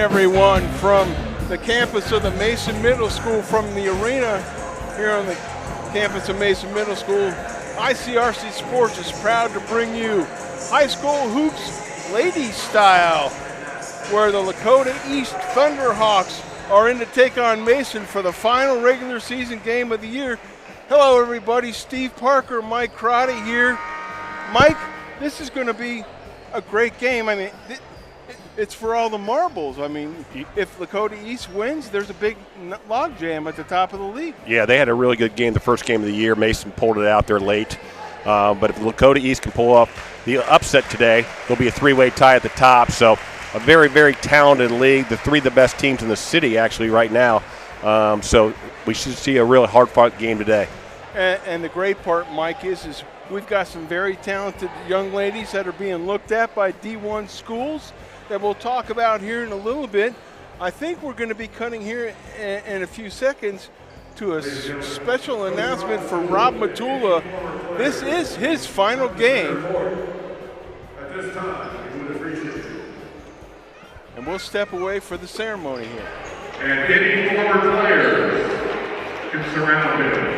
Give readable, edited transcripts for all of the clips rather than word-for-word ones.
everyone, from the campus of the Mason Middle School, from the arena here on the campus of Mason Middle School. ICRC Sports is proud to bring you high school hoops ladies style, where the Lakota East Thunderhawks are in to take on Mason for the final regular season game of the year. Hello everybody, Steve Parker, Mike Crotty here. Mike, this is going to be a great game. I mean, it's for all the marbles. I mean, if Lakota East wins, there's a big logjam at the top of the league. Yeah, they had a really good game the first game of the year. Mason pulled it out there late. But if Lakota East can pull off the upset today, there'll be a three-way tie at the top. So a very, very talented league. The three of the best teams in the city actually right now. So we should see a really hard-fought game today. And the great part, Mike, is we've got some very talented young ladies that are being looked at by D1 schools that we'll talk about here in a little bit. I think we're going to be cutting here in a few seconds to a special announcement for Rob Matula. This is his final game. At this time, we would appreciate you. And we'll step away for the ceremony here. And any former players can surround him.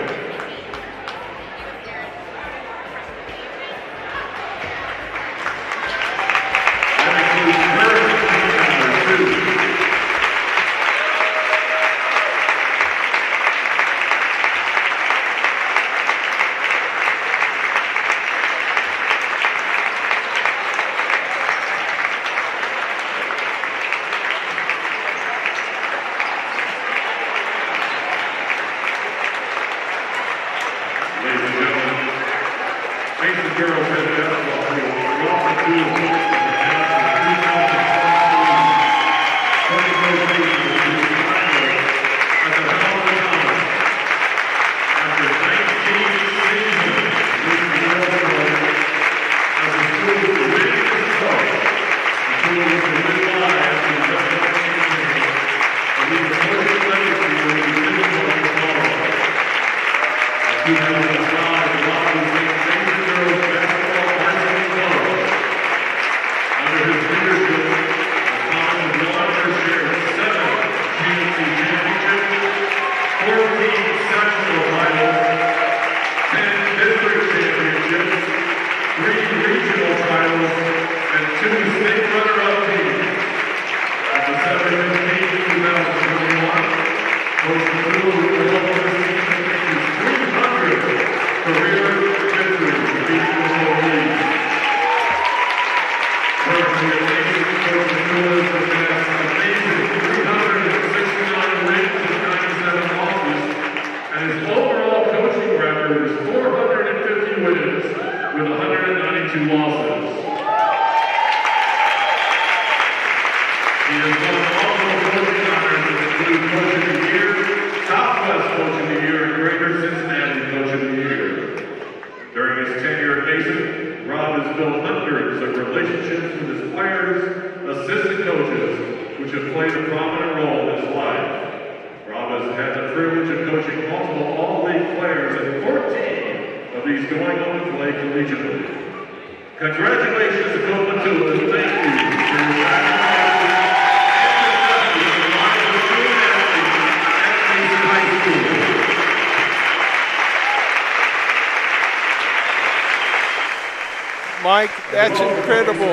Mike, that's incredible.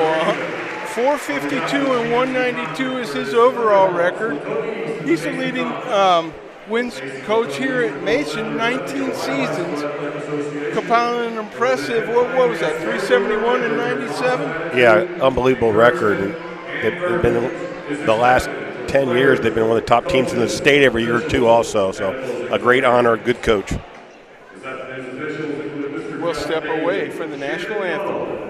452 and 192 is his overall record. He's the leading wins coach here at Mason, 19 seasons, compiling an impressive, what was that, 371 and 97? Yeah, unbelievable record. They've been the last 10 years, they've been one of the top teams in the state every year too also. So a great honor, a good coach. We'll step away for the national anthem.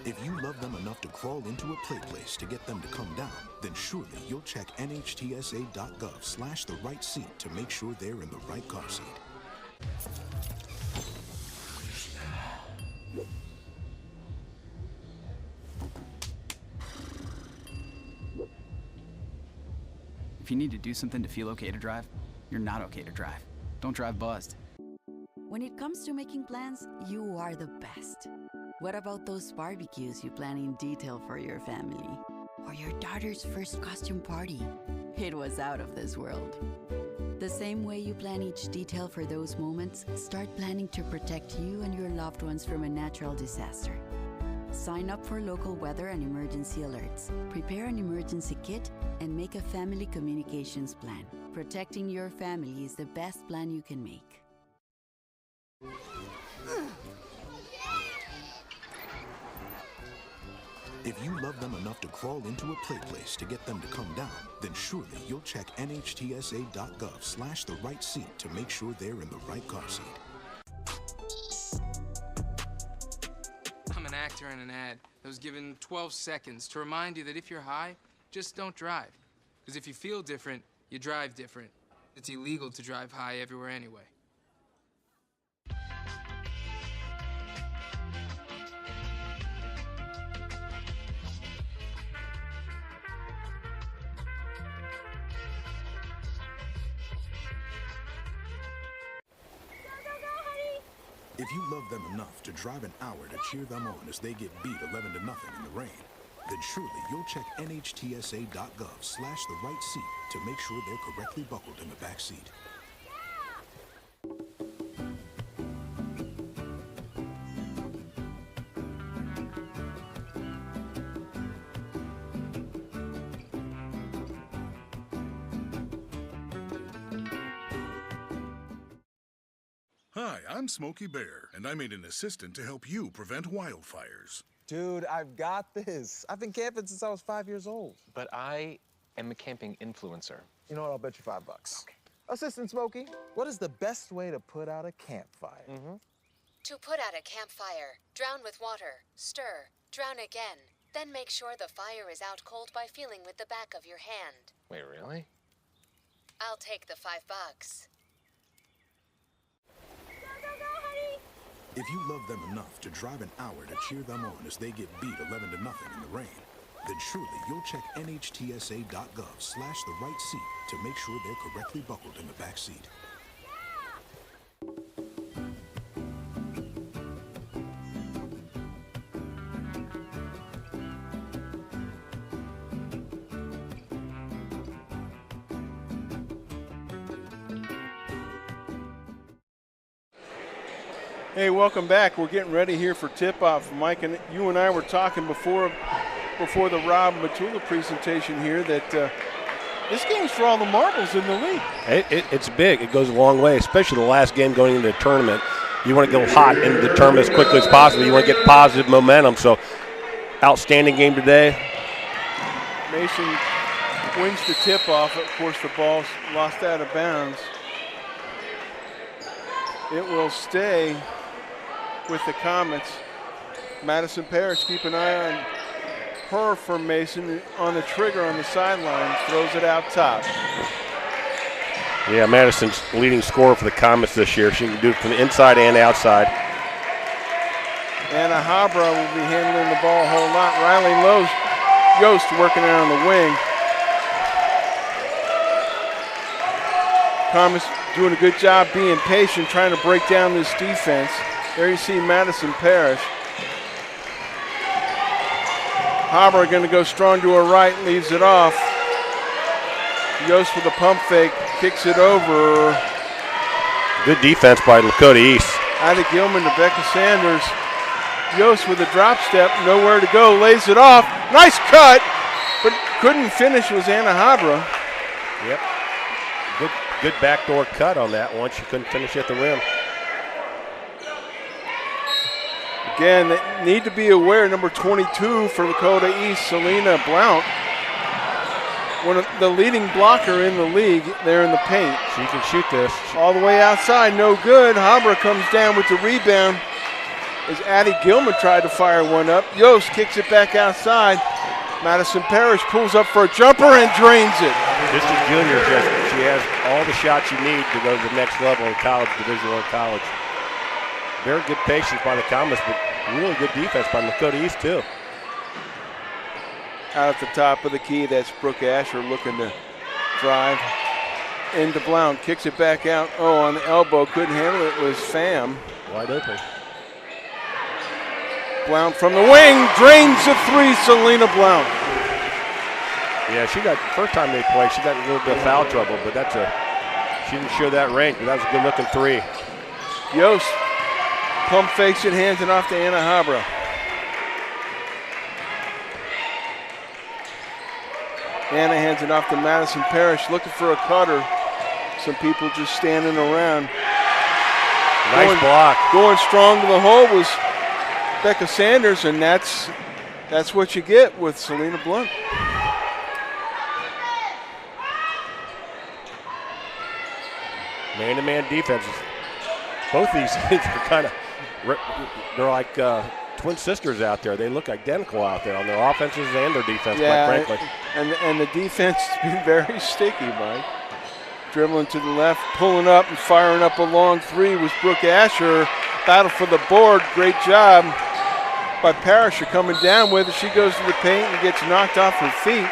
If you love them enough to crawl into a play place to get them to come down, then surely you'll check nhtsa.gov/the right seat to make sure they're in the right car seat. If you need to do something to feel okay to drive, you're not okay to drive. Don't drive buzzed. When it comes to making plans, you are the best. What about those barbecues you plan in detail for your family? Or your daughter's first costume party? It was out of this world. The same way you plan each detail for those moments, start planning to protect you and your loved ones from a natural disaster. Sign up for local weather and emergency alerts. Prepare an emergency kit and make a family communications plan. Protecting your family is the best plan you can make. If you love them enough to crawl into a play place to get them to come down, then surely you'll check nhtsa.gov/the right seat to make sure they're in the right car seat. I'm an actor in an ad that was given 12 seconds to remind you that if you're high, just don't drive. Because if you feel different, you drive different. It's illegal to drive high everywhere anyway. If you love them enough to drive an hour to cheer them on as they get beat 11-0 in the rain, then surely you'll check nhtsa.gov/the right seat to make sure they're correctly buckled in the back seat. Hi, I'm Smokey Bear, and I made an assistant to help you prevent wildfires. Dude, I've got this. I've been camping since I was 5 years old. But I am a camping influencer. You know what? I'll bet you $5. Okay. Assistant Smokey, what is the best way to put out a campfire? To put out a campfire, drown with water, stir, drown again. Then make sure the fire is out cold by feeling with the back of your hand. Wait, really? I'll take the $5. If you love them enough to drive an hour to cheer them on as they get beat 11-0 in the rain, then surely you'll check nhtsa.gov/the right seat to make sure they're correctly buckled in the back seat. Hey, welcome back. We're getting ready here for tip-off. Mike and you and I were talking before the Rob Matula presentation here that this game's for all the marbles in the league. It's big. It goes a long way, especially the last game going into the tournament. You want to go hot into the tournament as quickly as possible. You want to get positive momentum. So, outstanding game today. Mason wins the tip-off. Of course, the ball's lost out of bounds. It will stay with the Comets. Madison Parrish, keep an eye on her for Mason on the trigger on the sideline, throws it out top. Yeah, Madison's leading scorer for the Comets this year. She can do it from the inside and outside. Anna Habra will be handling the ball a whole lot. Riley Yost working it on the wing. Comets doing a good job being patient, trying to break down this defense. There you see Madison Parrish. Haber going to go strong to her right, leaves it off. Yost with a pump fake, kicks it over. Good defense by Lakota East. Ida Gilman, Rebecca Sanders. Yost with a drop step, nowhere to go, lays it off. Nice cut, but couldn't finish was Anna Habra. Yep. Good backdoor cut on that one. She couldn't finish at the rim. Again, they need to be aware, number 22 for Lakota East, Selena Blount, one of the leading blocker in the league there in the paint. She can shoot this. All the way outside, no good. Habra comes down with the rebound as Addie Gilman tried to fire one up. Yost kicks it back outside. Madison Parrish pulls up for a jumper and drains it. This is junior. She has all the shots you need to go to the next level in college, Division I college. Very good patience by the Comets, but really good defense by Lakota East too. Out at the top of the key, that's Brooke Asher looking to drive. into Blount, kicks it back out. Oh, on the elbow, couldn't handle it, was Pham. Wide open. Blount from the wing, drains the three, Selena Blount. Yeah, she got, first time they played, she got a little bit of foul trouble, but she didn't show that range, but that was a good looking three. Yost pump fakes it, hands it off to Anna Habra. Anna hands it off to Madison Parrish, looking for a cutter. Some people just standing around. Nice block. Going strong to the hole was Becca Sanders, and that's what you get with Selena Blount. Man-to-man defenses. Both these teams are kind of, they're like twin sisters out there. They look identical out there on their offenses and their defense, quite frankly. And the defense has been very sticky, Mike. Dribbling to the left, pulling up and firing up a long three was Brooke Asher. Battle for the board, great job by Parrish coming down with it. She goes to the paint and gets knocked off her feet.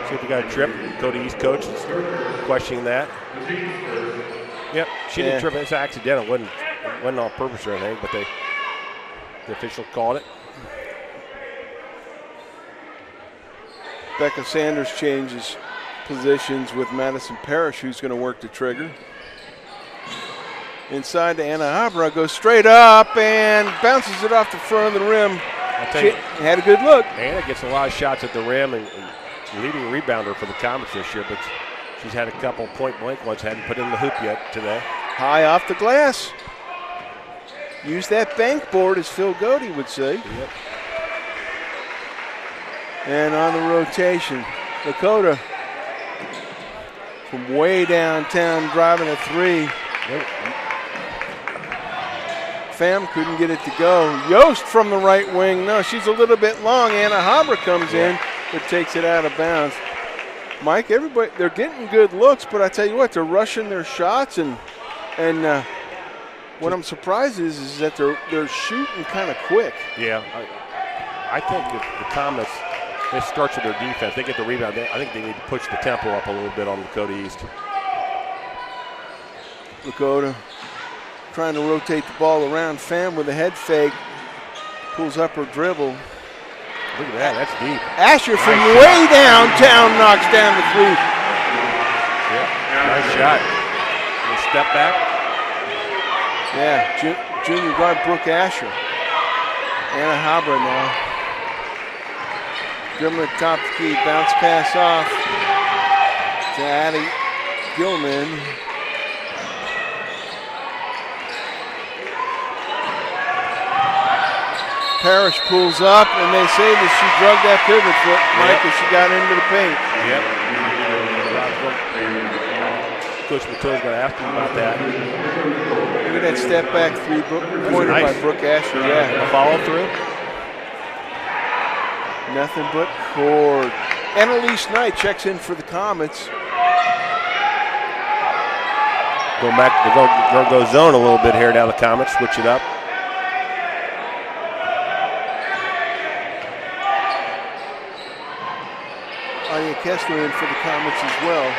See if we got a trip. Lakota East coach is questioning that. Yep, she didn't trip. It's accidental. It wasn't on purpose or anything, but the official called it. Becca Sanders changes positions with Madison Parrish, who's going to work the trigger. Inside to Anna Habra, goes straight up and bounces it off the front of the rim. She had a good look. Anna gets a lot of shots at the rim and leading rebounder for the Comets this year, but she's had a couple point-blank ones, hadn't put in the hoop yet today. High off the glass. Use that bank board, as Phil Godey would say. Yep. And on the rotation, Lakota from way downtown driving a three. Yep. Pham couldn't get it to go. Yost from the right wing. No, she's a little bit long. Anna Habra comes in, but takes it out of bounds. Mike, everybody, they're getting good looks, but I tell you what, they're rushing their shots, and what I'm surprised is that they're shooting kind of quick. Yeah, I think the Comets, it starts with their defense. They get the rebound. I think they need to push the tempo up a little bit on Lakota East. Lakota trying to rotate the ball around. Pham with a head fake, pulls up her dribble. Look at that, that's deep. Asher from way downtown knocks down the three. Yeah, nice shot. Little step back. Yeah, junior guard Brooke Asher. Anna Habra now. Dribbling at top of the key, bounce pass off to Addie Gilman. Parrish pulls up, and they say that she drugged that pivot foot, Mike, as she got into the paint. Yep. Coach Mato's going to ask him about that. Look at that step back three-pointer by Brooke Asher. Yeah. A follow through. Nothing but cord. Annalise Knight checks in for the Comets. They're going to go zone a little bit here now, the Comets, switch it up. Anya Kessler in for the Comets as well.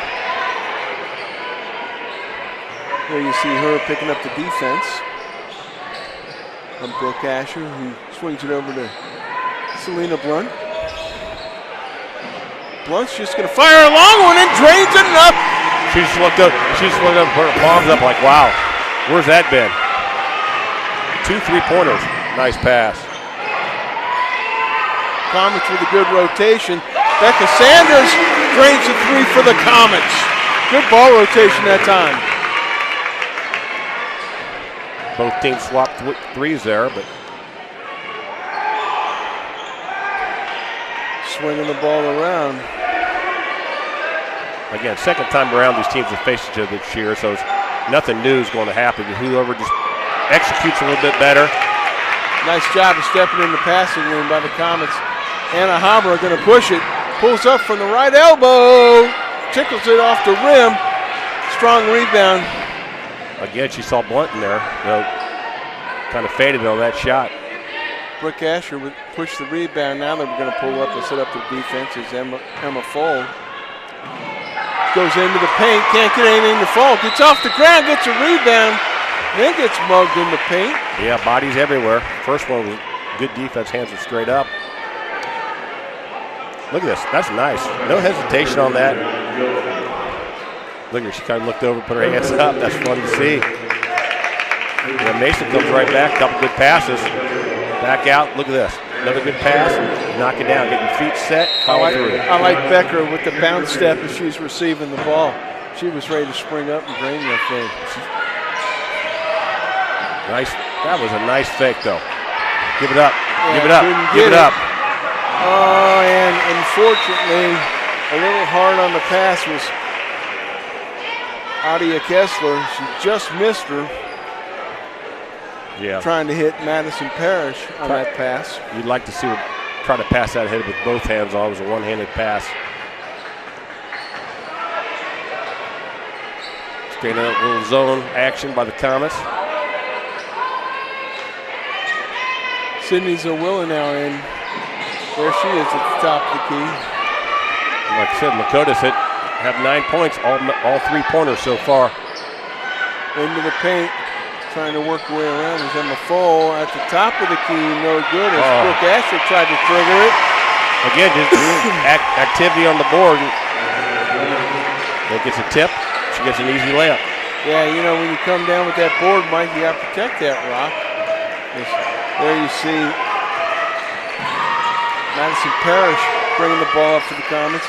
There you see her picking up the defense from Brooke Asher, who swings it over to Selena Blount. Blunt's just going to fire a long one and drains it up. She just looked up, put her palms up like, wow, where's that been? 2 3-pointers. Nice pass. Comets with a good rotation. Becca Sanders drains a three for the Comets. Good ball rotation that time. Both teams swapped threes there, but swinging the ball around. Again, second time around these teams have faced each other this year, so nothing new is going to happen. Whoever just executes a little bit better. Nice job of stepping in the passing lane by the Comets. Anna Habra going to push it. Pulls up from the right elbow. Tickles it off the rim. Strong rebound. Again, she saw Blunt in there. Kind of faded on that shot. Brooke Asher would push the rebound. Now they're going to pull up and set up the defense as Emma Fold goes into the paint, can't get anything to fall. Gets off the ground, gets a rebound, then gets mugged in the paint. Yeah, bodies everywhere. First one was good defense, hands are straight up. Look at this, that's nice. No hesitation on that. Look at her, she kind of looked over, put her hands up. That's fun to see. And Mason comes right back, couple good passes. Back out, look at this. Another good pass, knock it down, get your feet set, follow through. I like Becker with the bounce step as she's receiving the ball. She was ready to spring up and drain that thing. Nice, that was a nice fake though. Give it up, Yeah, give it up, give it up. Oh, and unfortunately, a little hard on the pass was Adia Kessler. She just missed her. Yeah. Trying to hit Madison Parrish on that pass. You'd like to see her try to pass that head with both hands on. It was a one-handed pass. Straight out, little zone action by the Comets. Sydney Zawilla now in. There she is at the top of the key. Like I said, Lakota's have 9 points, all three-pointers so far. Into the paint. Trying to work her way around is Emma Foll at the top of the key, no good as Brooke Asher tried to trigger it. Again, just activity on the board. That gets a tip, she gets an easy layup. Yeah, you know, when you come down with that board, Mike, you got to protect that rock. There you see Madison Parrish bringing the ball up to the Comets.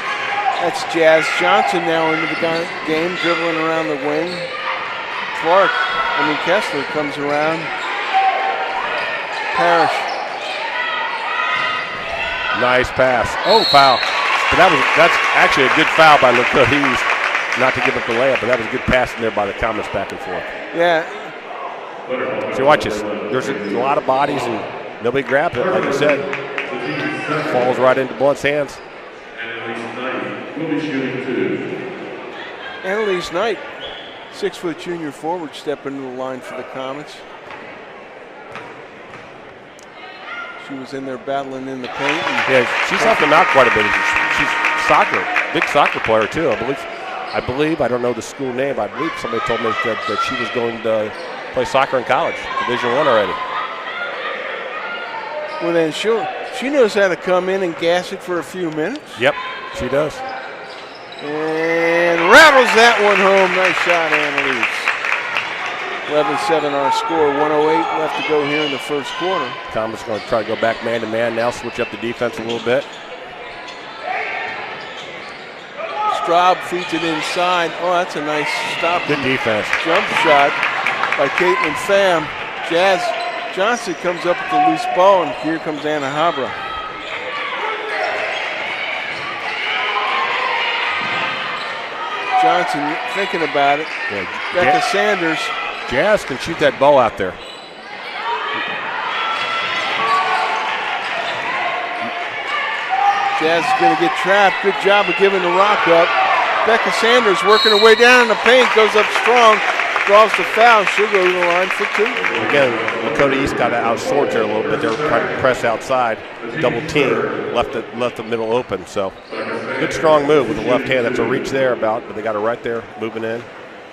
That's Jazz Johnson now into the game, dribbling around the wing. Kessler comes around. Parrish. Nice pass. Oh, foul. But that's actually a good foul by Lakota East. Not to give up the layup, but that was a good pass in there by the Comets back and forth. Yeah. So watch this. There's a lot of bodies and nobody grabs it, like you said. Falls right into Blunt's hands. Annalise Knight, 6-foot junior forward, step into the line for the Comets. She was in there battling in the paint. Yeah, she's helped them out quite a bit. She's big soccer player too. I believe, I don't know the school name, I believe somebody told me that she was going to play soccer in college, Division I already. Well then she knows how to come in and gas it for a few minutes. Yep, she does. And rattles that one home. Nice shot, Annalise. 11-7 our score. 1:08 left to go here in the first quarter. Thomas going to try to go back man-to-man now, switch up the defense a little bit. Straub feeds it inside. Oh, that's a nice stop. Good defense. Jump shot by Caitlin Pham. Jazz Johnson comes up with the loose ball, and here comes Anna Habra. Johnson thinking about it. Yeah. Becca Sanders. Jazz can shoot that ball out there. Jazz is going to get trapped. Good job of giving the rock up. Becca Sanders working her way down in the paint, goes up strong, draws the foul. She'll go to the line for two. Again, Lakota East got to outsort there a little bit. They were trying to press outside, double team, left the middle open. So good strong move with the left hand. That's a reach there but they got her right there, moving in.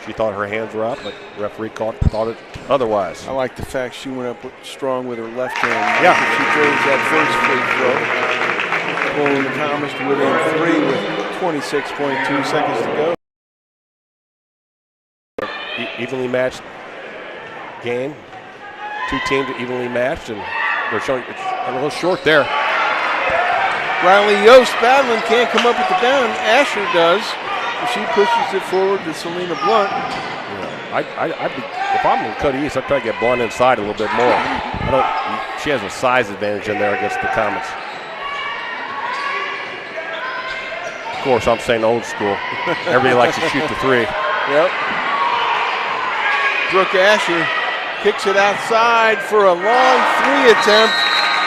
She thought her hands were up, but the referee thought it otherwise. I like the fact she went up strong with her left hand. Yeah. She drains that first free throw. Pulling the Comets to within 3 with 26.2 seconds to go. Evenly matched game. Two teams are evenly matched, and they're showing it's a little short there. Riley Yost battling, can't come up with the bound. Asher does. She pushes it forward to Selena Blunt. Yeah, if I'm in Lakota East, I'd try to get Blunt inside a little bit more. She has a size advantage in there against the Comets. Of course, I'm saying old school. Everybody likes to shoot the three. Yep. Brooke Asher kicks it outside for a long three attempt.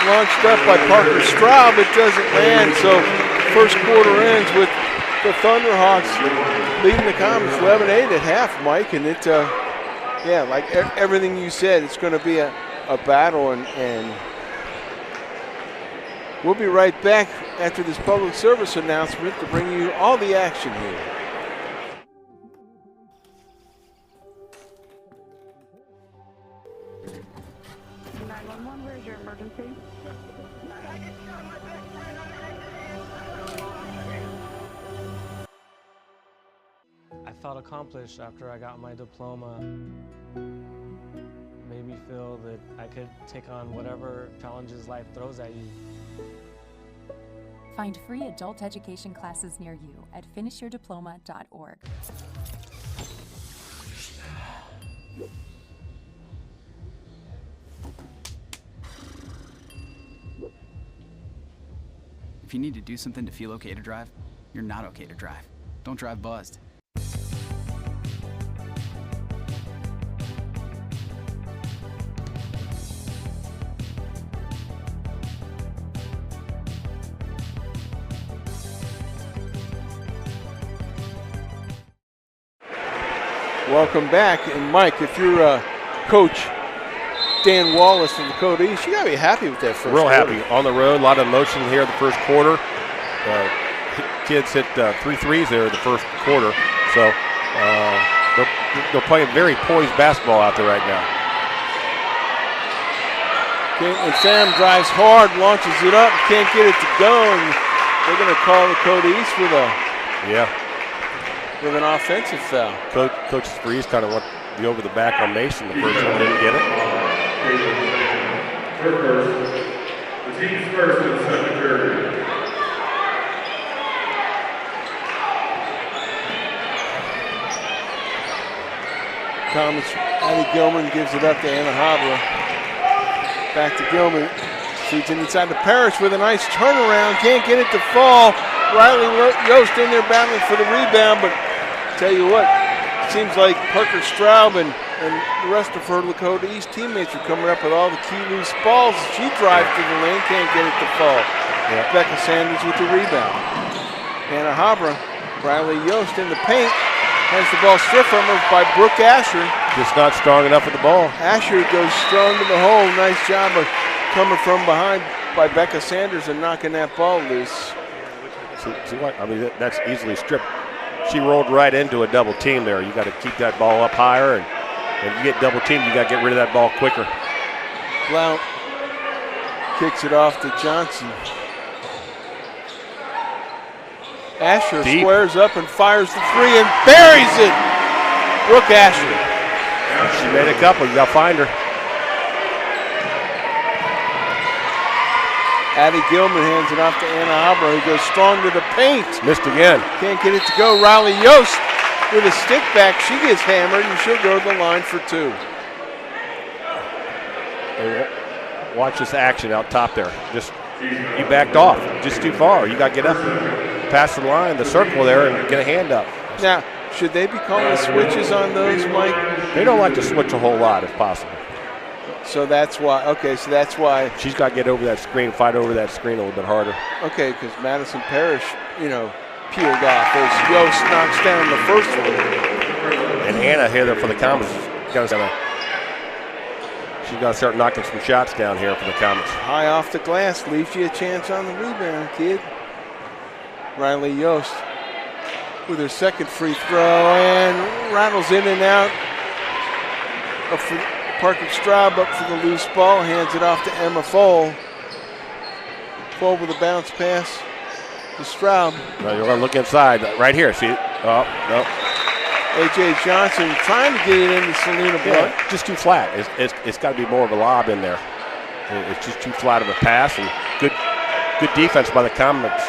Launched up by Parker Straub. It doesn't land, so first quarter ends with the Thunderhawks leading the Comets 11-8 at half, Mike. And it, yeah, like everything you said, it's going to be a battle. And We'll be right back after this public service announcement to bring you all the action here. Where's your emergency? I felt accomplished after I got my diploma. Made me feel that I could take on whatever challenges life throws at you. Find free adult education classes near you at finishyourdiploma.org. If you need to do something to feel okay to drive, you're not okay to drive. Don't drive buzzed. Welcome back. And Mike, if you're Coach Dan Wallace from Lakota East, you got to be happy with that first Real quarter. happy. On the road, a lot of emotion here in the first quarter. Kids hit 3 threes there in the first quarter. So they're playing very poised basketball out there right now. And Sam drives hard, launches it up, can't get it to go, and they're going to call Lakota East with an offensive foul. Coach Freeze kind of went over the back on Mason the first one, didn't get it. The team's first in the second period. Addie Gilman gives it up to Anna Habra. Back to Gilman. Feeds it inside to Parrish with a nice turnaround. Can't get it to fall. Riley Yost in there battling for the rebound, but tell you what, it seems like Parker Straub and the rest of her Lakota East teammates are coming up with all the key loose balls. She drives to the lane, can't get it to fall. Yeah. Becca Sanders with the rebound. Anna Habra, Riley Yost in the paint, has the ball stripped from her by Brooke Asher. Just not strong enough with the ball. Asher goes strong to the hole. Nice job of coming from behind by Becca Sanders and knocking that ball loose. See what? I mean, that's easily stripped. She rolled right into a double team there. You got to keep that ball up higher, and you get double teamed, you got to get rid of that ball quicker. Blount kicks it off to Johnson. Asher squares up and fires the three and buries it. Brooke Asher. She made a couple. You got to find her. Addie Gilman hands it off to Anna Habra, who goes strong to the paint. Missed again. Can't get it to go. Riley Yost with a stick back. She gets hammered, and she'll go to the line for 2. Watch this action out top there. You backed off just too far. You got to get up, past the line, the circle there, and get a hand up. Now, should they be calling switches on those, Mike? They don't like to switch a whole lot if possible. So that's why. Okay, so that's why she's got to get over that screen, fight over that screen a little bit harder. Okay, because Madison Parrish, peeled off as Yost knocks down the first one. And Anna here for the Comets. She's got to start knocking some shots down here for the Comets. High off the glass leaves you a chance on the rebound, kid. Riley Yost with her second free throw and rattles in and out. Parker Straub up for the loose ball, hands it off to Emma Foll. Foll with a bounce pass to Straub. Right, you're going to look inside. Right here, see? Oh, no. A.J. Johnson trying to get it into Selena Blunt. Just too flat. It's got to be more of a lob in there. It's just too flat of a pass, and good defense by the Comets,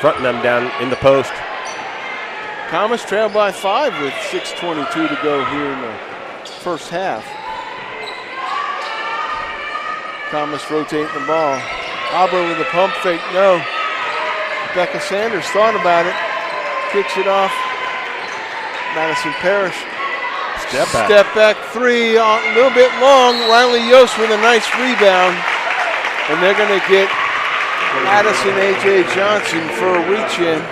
fronting them down in the post. Comets trail by 5 with 6:22 to go here in the first half. Comets rotating the ball. Habra with a pump fake, no. Becca Sanders thought about it, kicks it off. Madison Parrish. Step back three, a little bit long. Riley Yost with a nice rebound. And they're going to get Addison A.J. Johnson for a reach in.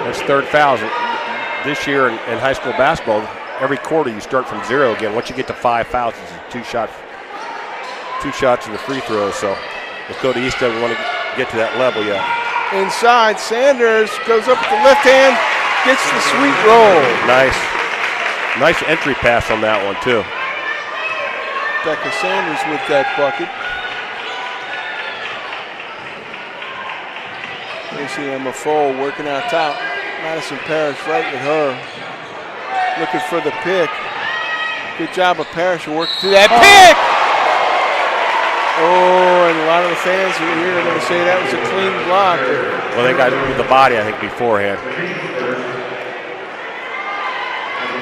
That's third foul. This year in high school basketball, every quarter you start from 0 again. Once you get to 5 fouls, it's a 2-shot 2 shots in the free throws, so Lakota East doesn't want to get to that level yet. Inside, Sanders goes up with the left hand, gets the sweet roll. Nice entry pass on that one, too. Becca Sanders with that bucket. You see Emma Fole working out top. Madison Parrish right with her. Looking for the pick. Good job of Parrish working through that pick! Oh, and a lot of the fans who are here are going to say that was a clean block. Well, they got it with the body, I think, beforehand.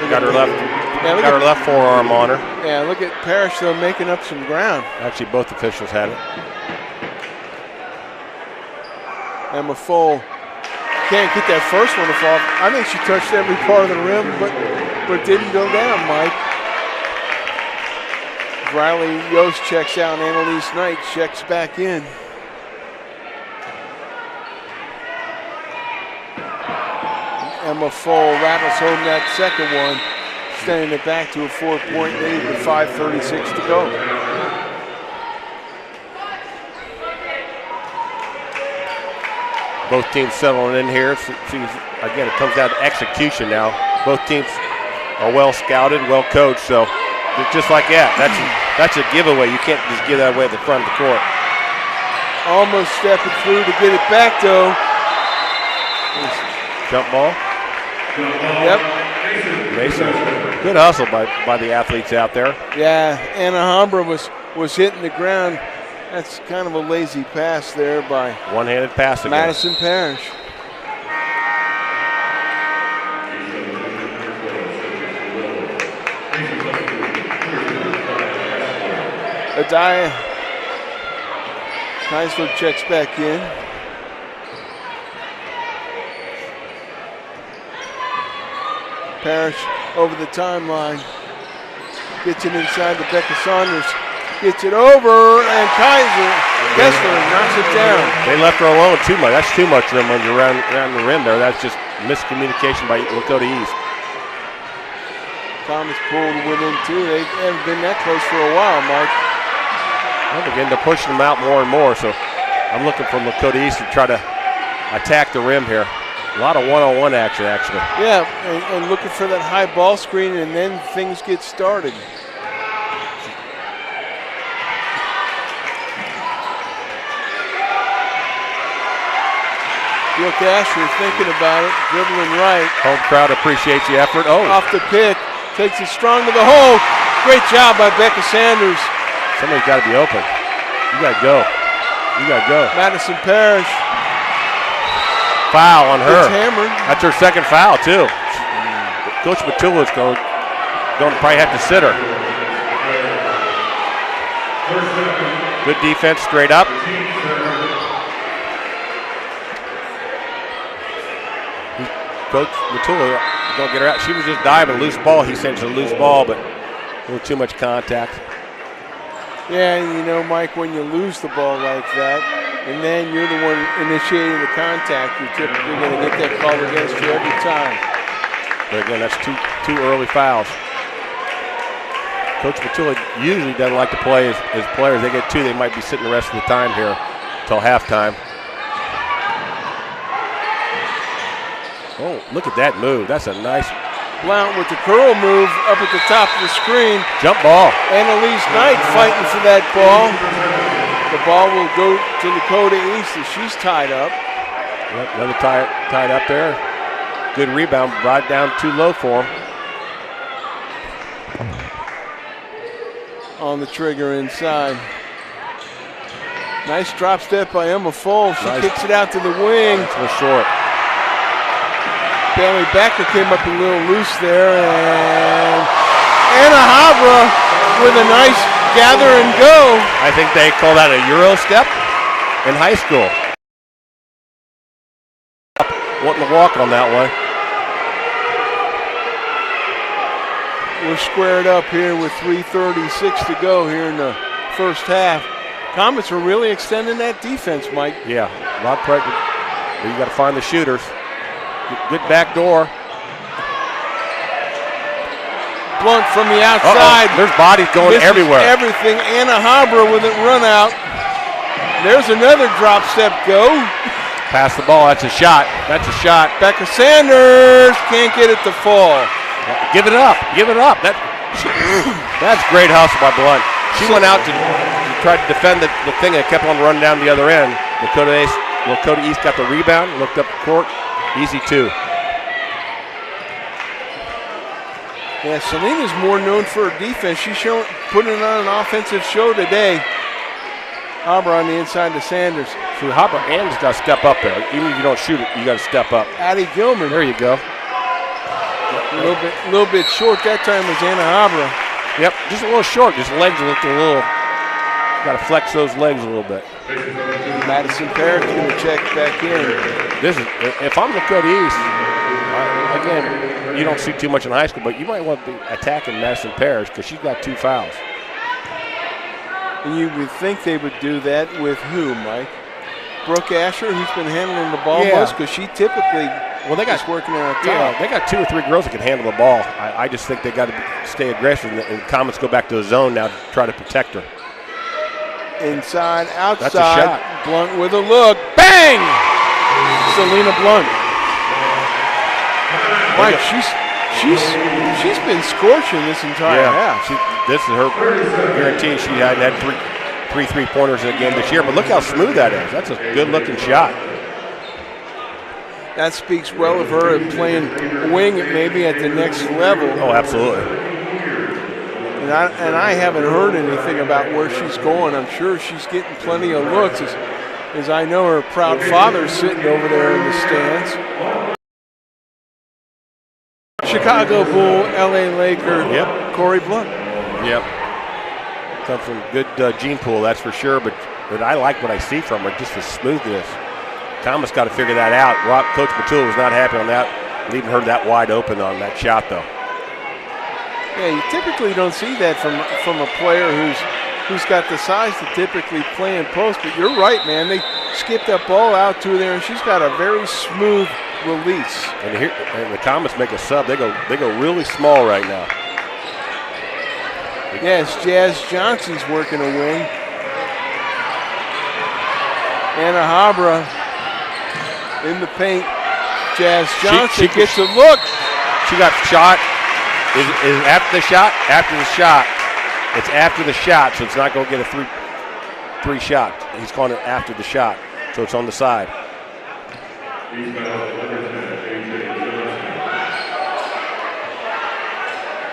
Got her left forearm on her. Yeah, look at Parrish, though, making up some ground. Actually, both officials had it. Emma Fole can't get that first one to fall. I think she touched every part of the rim, but didn't go down, Mike. Riley Yost checks out, and Annalise Knight checks back in. Emma Fole rattles home that second one, sending it back to a 4-point lead with 5:36 to go. Both teams settling in here. Again, it comes down to execution now. Both teams are well scouted, well coached, so just like that, that's a giveaway. You can't just give that away at the front of the court. Almost stepping through to get it back, though. Jump ball. Yep. Mason. Good hustle by the athletes out there. Yeah, Alhambra was hitting the ground. That's kind of a lazy pass there by one-handed pass again. Madison Parrish. Adiah Heisler checks back in. Parrish over the timeline. Gets it inside to Becca Saunders. Gets it over, and Kessler knocks it down. They left her alone too much. That's too much rim when you're around the rim there. That's just miscommunication by Lakota East. Thomas pulled within 2. They haven't been that close for a while, Mike. Well, again, they're pushing them out more and more, so I'm looking for Lakota East to try to attack the rim here. A lot of one-on-one action, actually. Yeah, and looking for that high ball screen, and then things get started. Brooke Asher thinking about it, dribbling right. Home crowd appreciates the effort. Oh. Off the pick, takes it strong to the hole. Great job by Becca Sanders. Somebody's got to be open. You got to go. You got to go. Madison Parrish. Foul on her. It's hammered. That's her second foul, too. Coach Matula's going to probably have to sit her. Good defense straight up. Coach Matula don't get her out. She was just diving, loose ball. He sends a loose ball, but a little too much contact. Yeah, and you know, Mike, when you lose the ball like that, and then you're the one initiating the contact, you're typically going to get that call against you every time. But again, that's two early fouls. Coach Matula usually doesn't like to play his players. They get 2, they might be sitting the rest of the time here until halftime. Oh, look at that move. That's a nice. Blount with the curl move up at the top of the screen. Jump ball. Annalise Knight fighting for that ball. The ball will go to Lakota East as she's tied up. Yep, another tied up there. Good rebound, brought down too low for him. On the trigger inside. Nice drop step by Emma Fole. She kicks it out to the wing. It's a little short. Bailey Becker came up a little loose there, and Anna Havra with a nice gather and go. I think they call that a Euro step in high school. Wanting to walk on that one. We're squared up here with 3:36 to go here in the first half. Comets are really extending that defense, Mike. Yeah, a lot of pressure. But you got to find the shooters. Good back door. Blunt from the outside. There's bodies going Misses everywhere. Everything. Anna Habra with it run out. There's another drop step go. Pass the ball. That's a shot. That's a shot. Becca Sanders can't get it to fall. Give it up. Give it up. That's great hustle by Blunt. She went out to try to defend the thing and kept on running down the other end. Lakota East got the rebound, looked up the court. Easy two. Yeah, Selena's more known for her defense. She's putting on an offensive show today. Habra on the inside to Sanders. So Habra Ann's got to step up there. Even if you don't shoot it, you got to step up. Addie Gilman. There you go. A little bit short that time was Anna Habra. Yep, just a little short. Just legs looked a little. Got to flex those legs a little bit. Madison Parrish going to check back in. This is if I'm Lakota East. Again, you don't see too much in high school, but you might want to be attacking Madison Parrish because she's got 2 fouls. And you would think they would do that with who, Mike? Brooke Asher, who's been handling the ball most, because she typically is working on top. Yeah, they got 2 or 3 girls that can handle the ball. I just think they got to stay aggressive, and Comets go back to the zone now to try to protect her. Inside, outside. That's a shot. Blunt with a look. Bang! Selena Blunt. Mike, she's been scorching this entire half. This is her guarantee. She hadn't had three 3-pointers in the game this year, but look how smooth that is. That's a good-looking shot. That speaks well of her at playing wing maybe at the next level. Oh, absolutely. And I haven't heard anything about where she's going. I'm sure she's getting plenty of looks as I know her proud father's sitting over there in the stands. Chicago Bull, LA Laker, Corey Blunt. Yep. Comes from good gene pool, that's for sure, but I like what I see from her, just the smoothness. Thomas got to figure that out. Coach Matula was not happy on that, leaving her that wide open on that shot, though. Yeah, you typically don't see that from a player who's got the size to typically play in post, but you're right, man. They skipped that ball out to there, and she's got a very smooth release. And the Comets make a sub. They go really small right now. Yes, Jazz Johnson's working a wing. Anna Habra in the paint. Jazz Johnson gets a look. She got shot. Is after the shot? After the shot. It's after the shot, so it's not going to get a three shot. He's calling it after the shot, so it's on the side.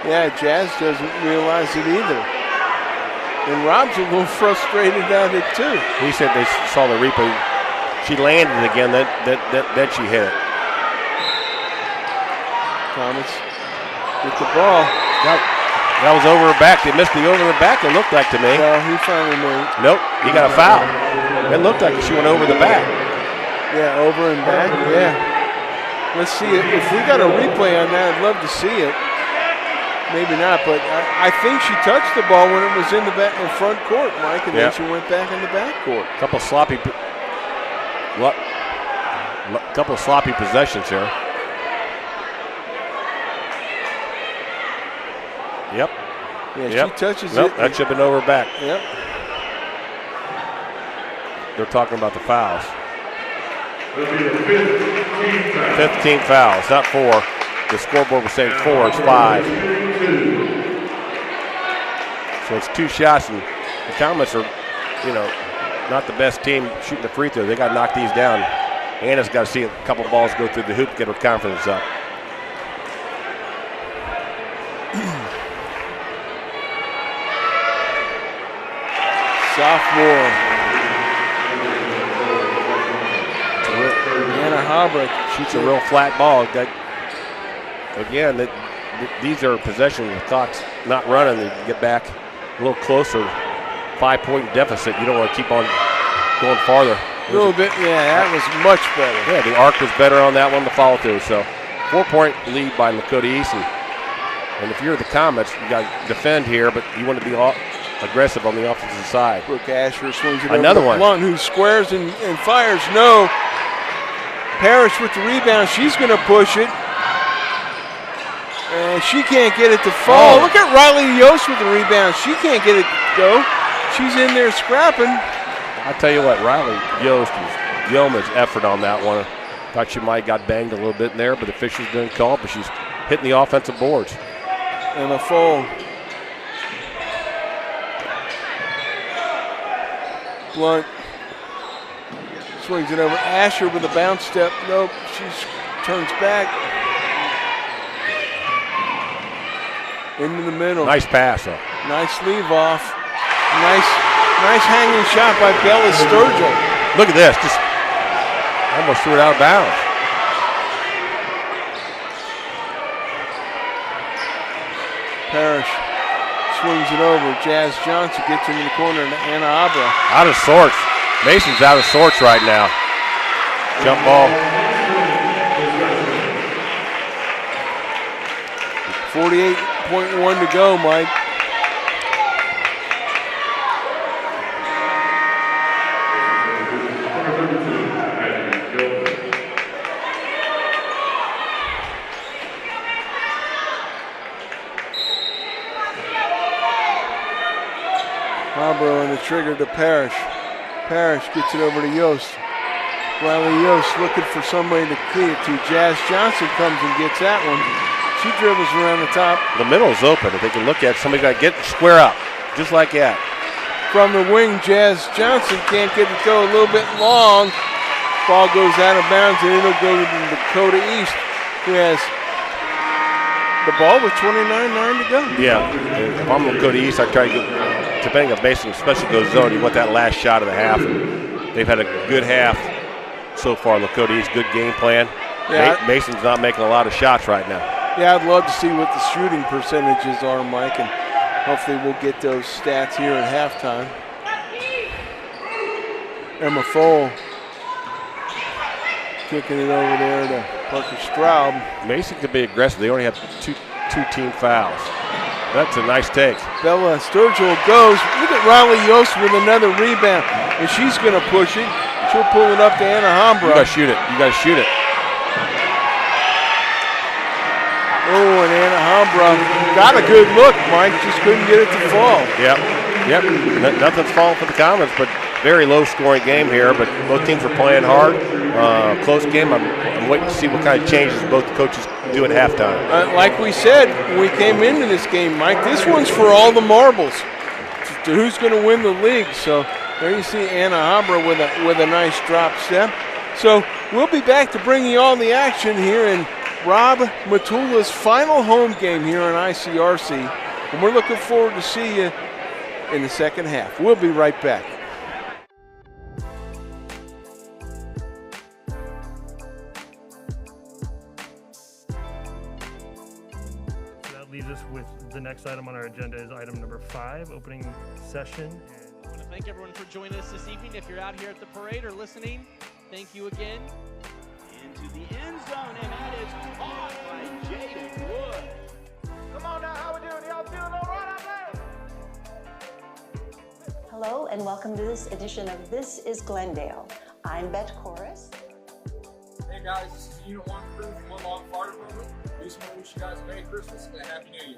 Yeah, Jazz doesn't realize it either. And Rob's a little frustrated at it too. He said they saw the replay. She landed again, then she hit it. Thomas with the ball. That was over her back. They missed the over her back, it looked like to me. Well, he finally made it. Nope, he got a foul. It looked like she went over the back. Yeah, over and back, yeah. Let's see it. If we got a replay on that, I'd love to see it. Maybe not, but I think she touched the ball when it was in the front court, Mike, and then she went back in the back court. Couple sloppy possessions here. Yep. Yeah, she touches it. it. That should have been over back. Yep. They're talking about the fouls. 15 fouls, not 4. The scoreboard was saying 4, it's 5. So it's 2 shots, and the Comets are, not the best team shooting the free throw. They got to knock these down. Anna's got to see a couple balls go through the hoop to get her confidence up. Sophomore. Anna Habra shoots a real flat ball. Again, these are possessions. The clock's not running. They get back a little closer. 5-point deficit. You don't want to keep on going farther. A little bit, yeah, that was much better. Yeah, the arc was better on that one, the follow through. So 4-point lead by Lakota East. And if you're the Comets, you got to defend here, but you want to be aggressive on the offensive side. Brooke Asher swings it Another over to Blunt, who squares and fires. No. Parrish with the rebound. She's going to push it. And she can't get it to fall. Look at Riley Yost with the rebound. She can't get it to go. She's in there scrapping. I tell you what, Riley Yost was yeoman's effort on that one. Thought she might have got banged a little bit in there, but the officials didn't call it, but she's hitting the offensive boards. And a foul. Blunt swings it over. Asher with a bounce step. Nope, she turns back. Into the middle. Nice pass, though. Nice leave off. Nice hanging shot by Bella Sturgill. Look at this, just almost threw it out of bounds. Parrish swings it over. Jazz Johnson gets into the corner to Anna Abra. Out of sorts. Mason's out of sorts right now. Jump ball. 48.1 to go, Mike. Harborough on the trigger to Parrish. Parrish gets it over to Yost. Riley Yost looking for somebody to key it to. Jazz Johnson comes and gets that one. She dribbles around the top. The middle is open. If they can look at it, somebody got to get square up, just like that. From the wing, Jazz Johnson can't get it to go a little bit long. Ball goes out of bounds and it'll go to Lakota East, who has the ball with 29.9 to go. Yeah, if I'm Lakota East, I try to get, depending on basically, especially goes zone, you want that last shot of the half. And they've had a good half so far, Lakota East, good game plan. Yeah, Mason's not making a lot of shots right now. Yeah, I'd love to see what the shooting percentages are, Mike, and hopefully we'll get those stats here at halftime. Emma Fohl kicking it over there to Parker Straub. Mason could be aggressive. They only have two team fouls. That's a nice take. Bella Sturgill goes. Look at Riley Yost with another rebound, and she's going to push it. She'll pull it up to Anna Hambra. You got to shoot it. You got to shoot it. Oh, and Anna Hambra got a good look, Mike. Just couldn't get it to fall. Yep. Nothing's falling for the Comets, but very low-scoring game here. But both teams are playing hard. Close game. I'm waiting to see what kind of changes both coaches do at halftime. Like we said when we came into this game, Mike, this one's for all the marbles. To who's going to win the league? So there you see Anna Hambra with a nice drop step. So we'll be back to bring you all the action here in Rob Matula's final home game here on ICRC, and we're looking forward to see you in the second half. We'll be right back. That leaves us with the next item on our agenda is item number 5, opening session. I want to thank everyone for joining us this evening. If you're out here at the parade or listening, thank you again. Into the end zone, and that is caught by Jaden Wood. Come on now, how we doing? Y'all feeling all right out there? Hello, and welcome to this edition of This is Glendale. I'm Bet Chorus. Hey guys, this is Unit 1 crew from Woodlawn Fire Department. We just want to wish you guys a Merry Christmas and a Happy New Year.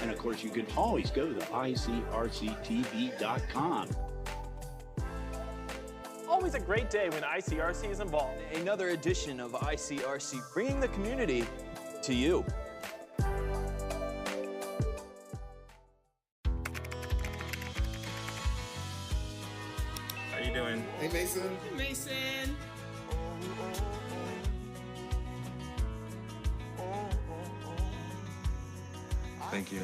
And of course, you can always go to ICRC-TV.com. Always a great day when ICRC is involved. Another edition of ICRC, bringing the community to you. How you doing? Hey, Mason. Hey, Mason. Thank you.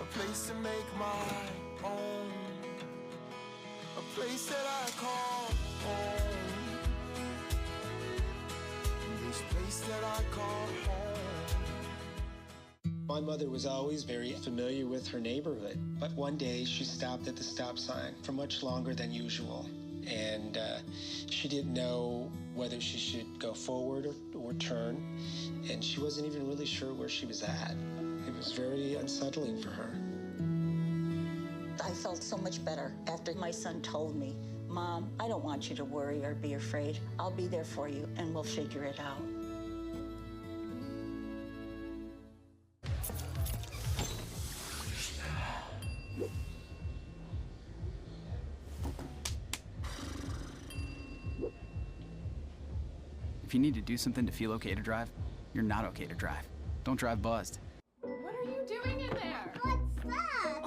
A place to make my own. A place that I call home. This place that I call home. My mother was always very familiar with her neighborhood, but one day she stopped at the stop sign for much longer than usual, and she didn't know whether she should go forward or turn, and she wasn't even really sure where she was at. It was very unsettling for her. I felt so much better after my son told me Mom, I don't want you to worry or be afraid. I'll be there for you, and we'll figure it out. If you need to do something to feel okay to drive, you're not okay to drive. Don't drive buzzed. What are you doing in there? What's that?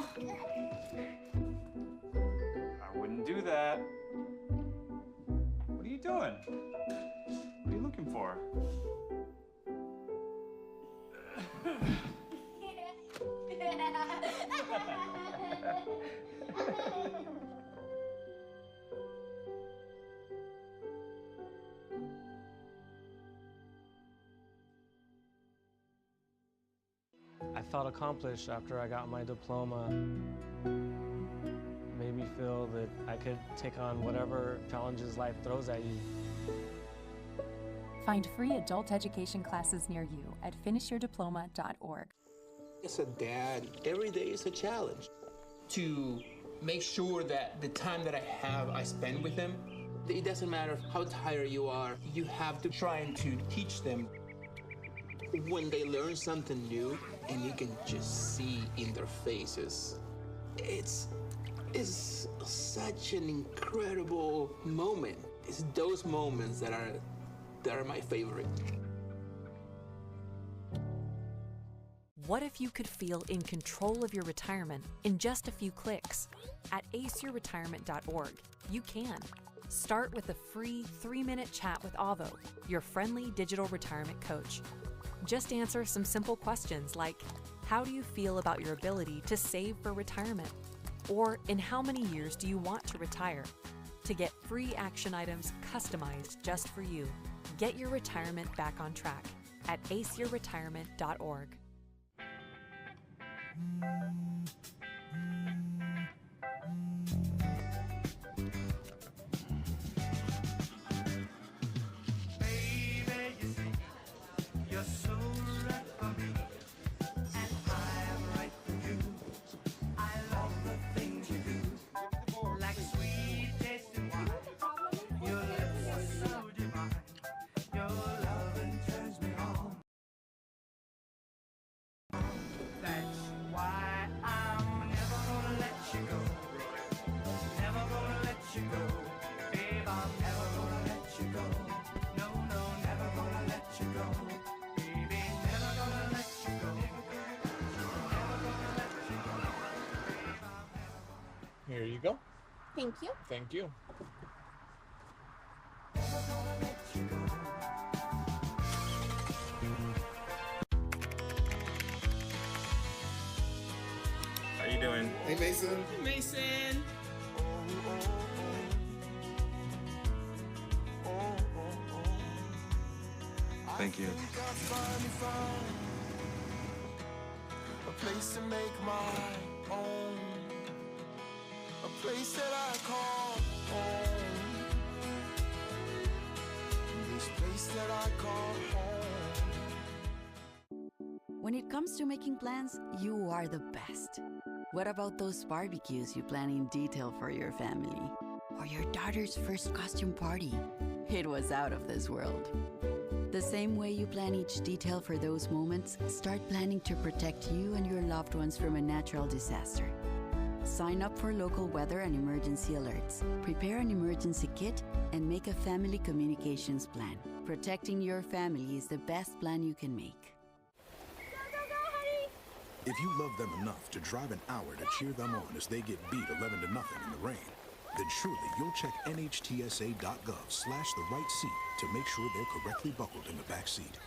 I wouldn't do that. What are you doing? What are you looking for? I felt accomplished after I got my diploma. Made me feel that I could take on whatever challenges life throws at you. Find free adult education classes near you at finishyourdiploma.org. As a dad, every day is a challenge. To make sure that the time that I have, I spend with them. It doesn't matter how tired you are, you have to try and to teach them. When they learn something new, and you can just see in their faces, it's such an incredible moment. It's those moments that are my favorite. What if you could feel in control of your retirement in just a few clicks? At ICRC-TV.org, you can. Start with a free 3-minute chat with Avo, your friendly digital retirement coach. Just answer some simple questions like, how do you feel about your ability to save for retirement? Or in how many years do you want to retire? To get free action items customized just for you. Get your retirement back on track at ICRC-TV.org. Here you go. Thank you. Thank you. How you doing? Hey, Mason. Hey, Mason. Thank you. A place to make my own. A place that I call home. This place that I call home. When it comes to making plans, you are the best. What about those barbecues you plan in detail for your family? Or your daughter's first costume party? It was out of this world. The same way you plan each detail for those moments, start planning to protect you and your loved ones from a natural disaster. Sign up for local weather and emergency alerts. Prepare an emergency kit and make a family communications plan. Protecting your family is the best plan you can make. If you love them enough to drive an hour to cheer them on as they get beat 11-0 in the rain, then surely you'll check NHTSA.gov/the-right-seat to make sure they're correctly buckled in the back seat.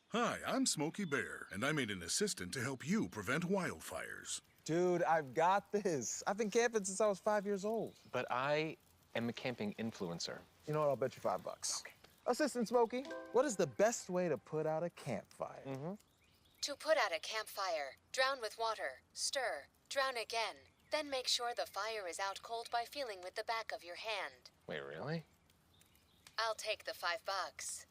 Hi, I'm Smokey Bear, and I made an assistant to help you prevent wildfires. Dude, I've got this. I've been camping since I was 5 years old. But I am a camping influencer. You know what? I'll bet you $5. Okay. Assistant Smokey, what is the best way to put out a campfire? To put out a campfire, drown with water, stir, drown again, then make sure the fire is out cold by feeling with the back of your hand. Wait, really? I'll take the $5.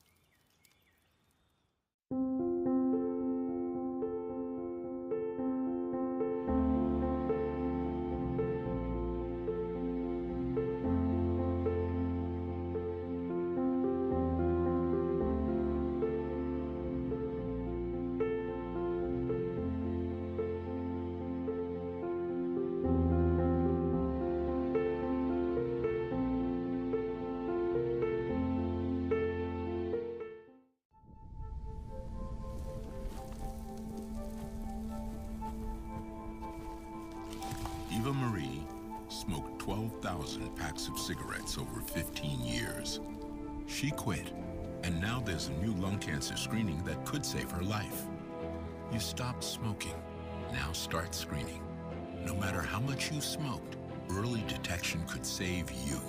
Eva Marie smoked 12,000 packs of cigarettes over 15 years. She quit, and now there's a new lung cancer screening that could save her life. You stopped smoking. Now start screening. No matter how much you smoked, early detection could save you.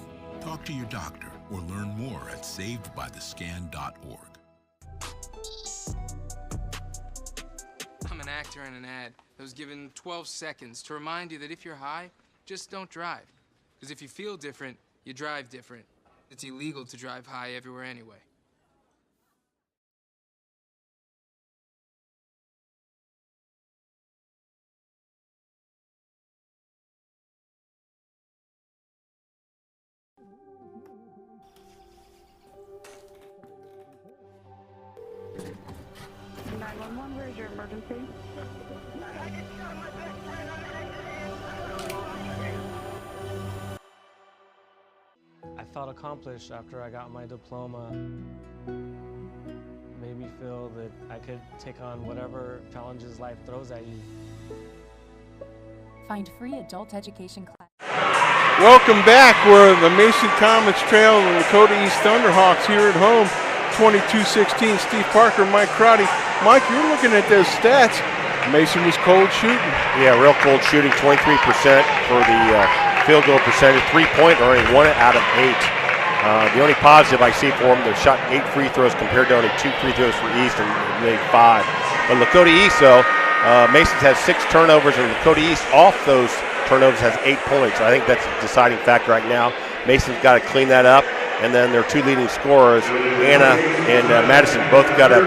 Talk to your doctor or learn more at savedbythescan.org. I'm an actor in an ad that was given 12 seconds to remind you that if you're high, just don't drive. Because if you feel different, you drive different. It's illegal to drive high everywhere anyway. Where's your emergency? I felt accomplished after I got my diploma. Made me feel that I could take on whatever challenges life throws at you. Find free adult education class. Welcome back. We're the Mason Comets Trail and the Lakota East Thunderhawks here at home. 22-16, Steve Parker, Mike Crotty. Mike, you're looking at those stats. Mason was cold shooting. Yeah, real cold shooting, 23% for the field goal percentage. 3-point earning 1 out of 8. The only positive I see for them, they shot 8 free throws compared to only 2 free throws for East and made 5. But Lakota East, though, Mason's has 6 turnovers, and Lakota East off those turnovers has 8 points. I think that's a deciding factor right now. Mason's got to clean that up. And then their 2 leading scorers, Anna and Madison, both got to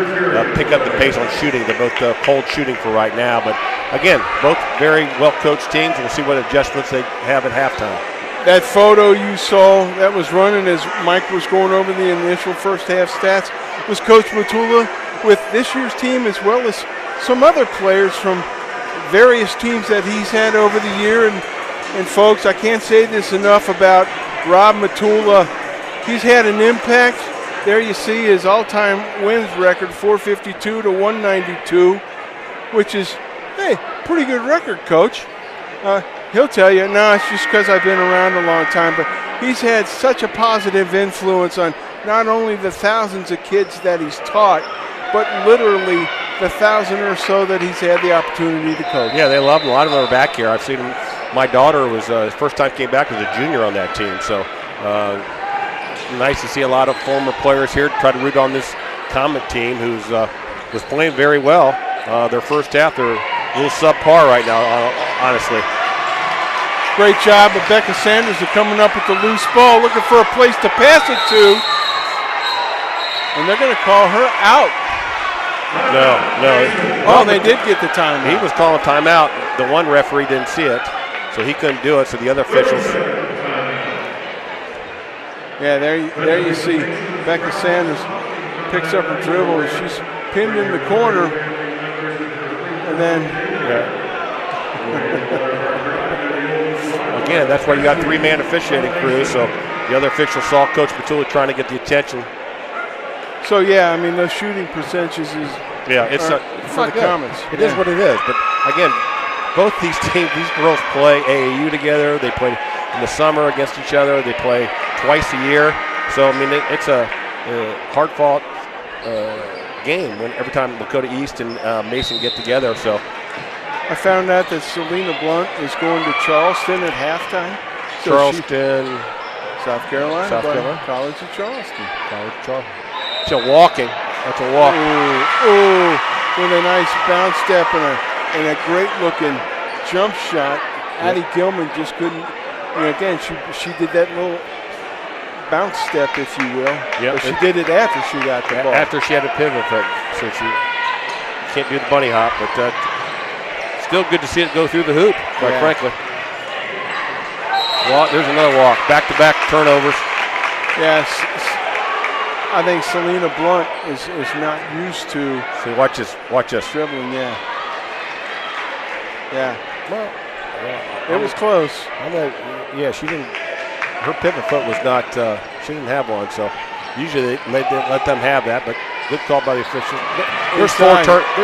pick up the pace on shooting. They're both cold shooting for right now. But again, both very well-coached teams. We'll see what adjustments they have at halftime. That photo you saw that was running as Mike was going over the initial first half stats was Coach Matula with this year's team, as well as some other players from various teams that he's had over the year. And folks, I can't say this enough about Rob Matula. He's had an impact. There you see his all-time wins record, 452 to 192, which is, hey, pretty good record, Coach. He'll tell you, no, it's just because I've been around a long time, but he's had such a positive influence on not only the thousands of kids that he's taught, but literally the 1,000 or so that he's had the opportunity to coach. Yeah, they love him. A lot of them are back here. I've seen him. My daughter was, first time came back as a junior on that team, so nice to see a lot of former players here try to root on this Comet team who's was playing very well. Their first half, they're a little subpar right now, honestly. Great job. Rebecca Sanders are coming up with the loose ball, looking for a place to pass it to. And they're going to call her out. No. Oh, they did get the timeout. He was calling timeout. The one referee didn't see it, so he couldn't do it, so the other officials. Yeah, there you see Becca Sanders picks up her dribble, and she's pinned in the corner, and then again, that's why you got 3-man officiating crew. So the other officials saw Coach Matula trying to get the attention. So yeah, I mean those shooting percentages is it's for the Comets. It is what it is. But again, both these teams, these girls play AAU together. They play in the summer against each other. They play twice a year. So, I mean, it's a hard-fought game when every time Lakota East and Mason get together. So, I found out that Selena Blunt is going to Charleston at halftime. So South Carolina. College of Charleston. So walking. That's a walk. Ooh, with a nice bounce step and a great-looking jump shot. Addie Gilman just couldn't. Again, she did that little bounce step, if you will. But she did it after she got the ball. After she had a pivot foot, so she can't do the bunny hop. But still good to see it go through the hoop, quite frankly. Well, there's another walk. Back-to-back turnovers. Yes. I think Selena Blunt is not used to. So watch this. Dribbling, yeah. Well, it was close. She didn't. Her pivot foot was not. She didn't have one, so usually they didn't let them have that. But good call by the officials. There's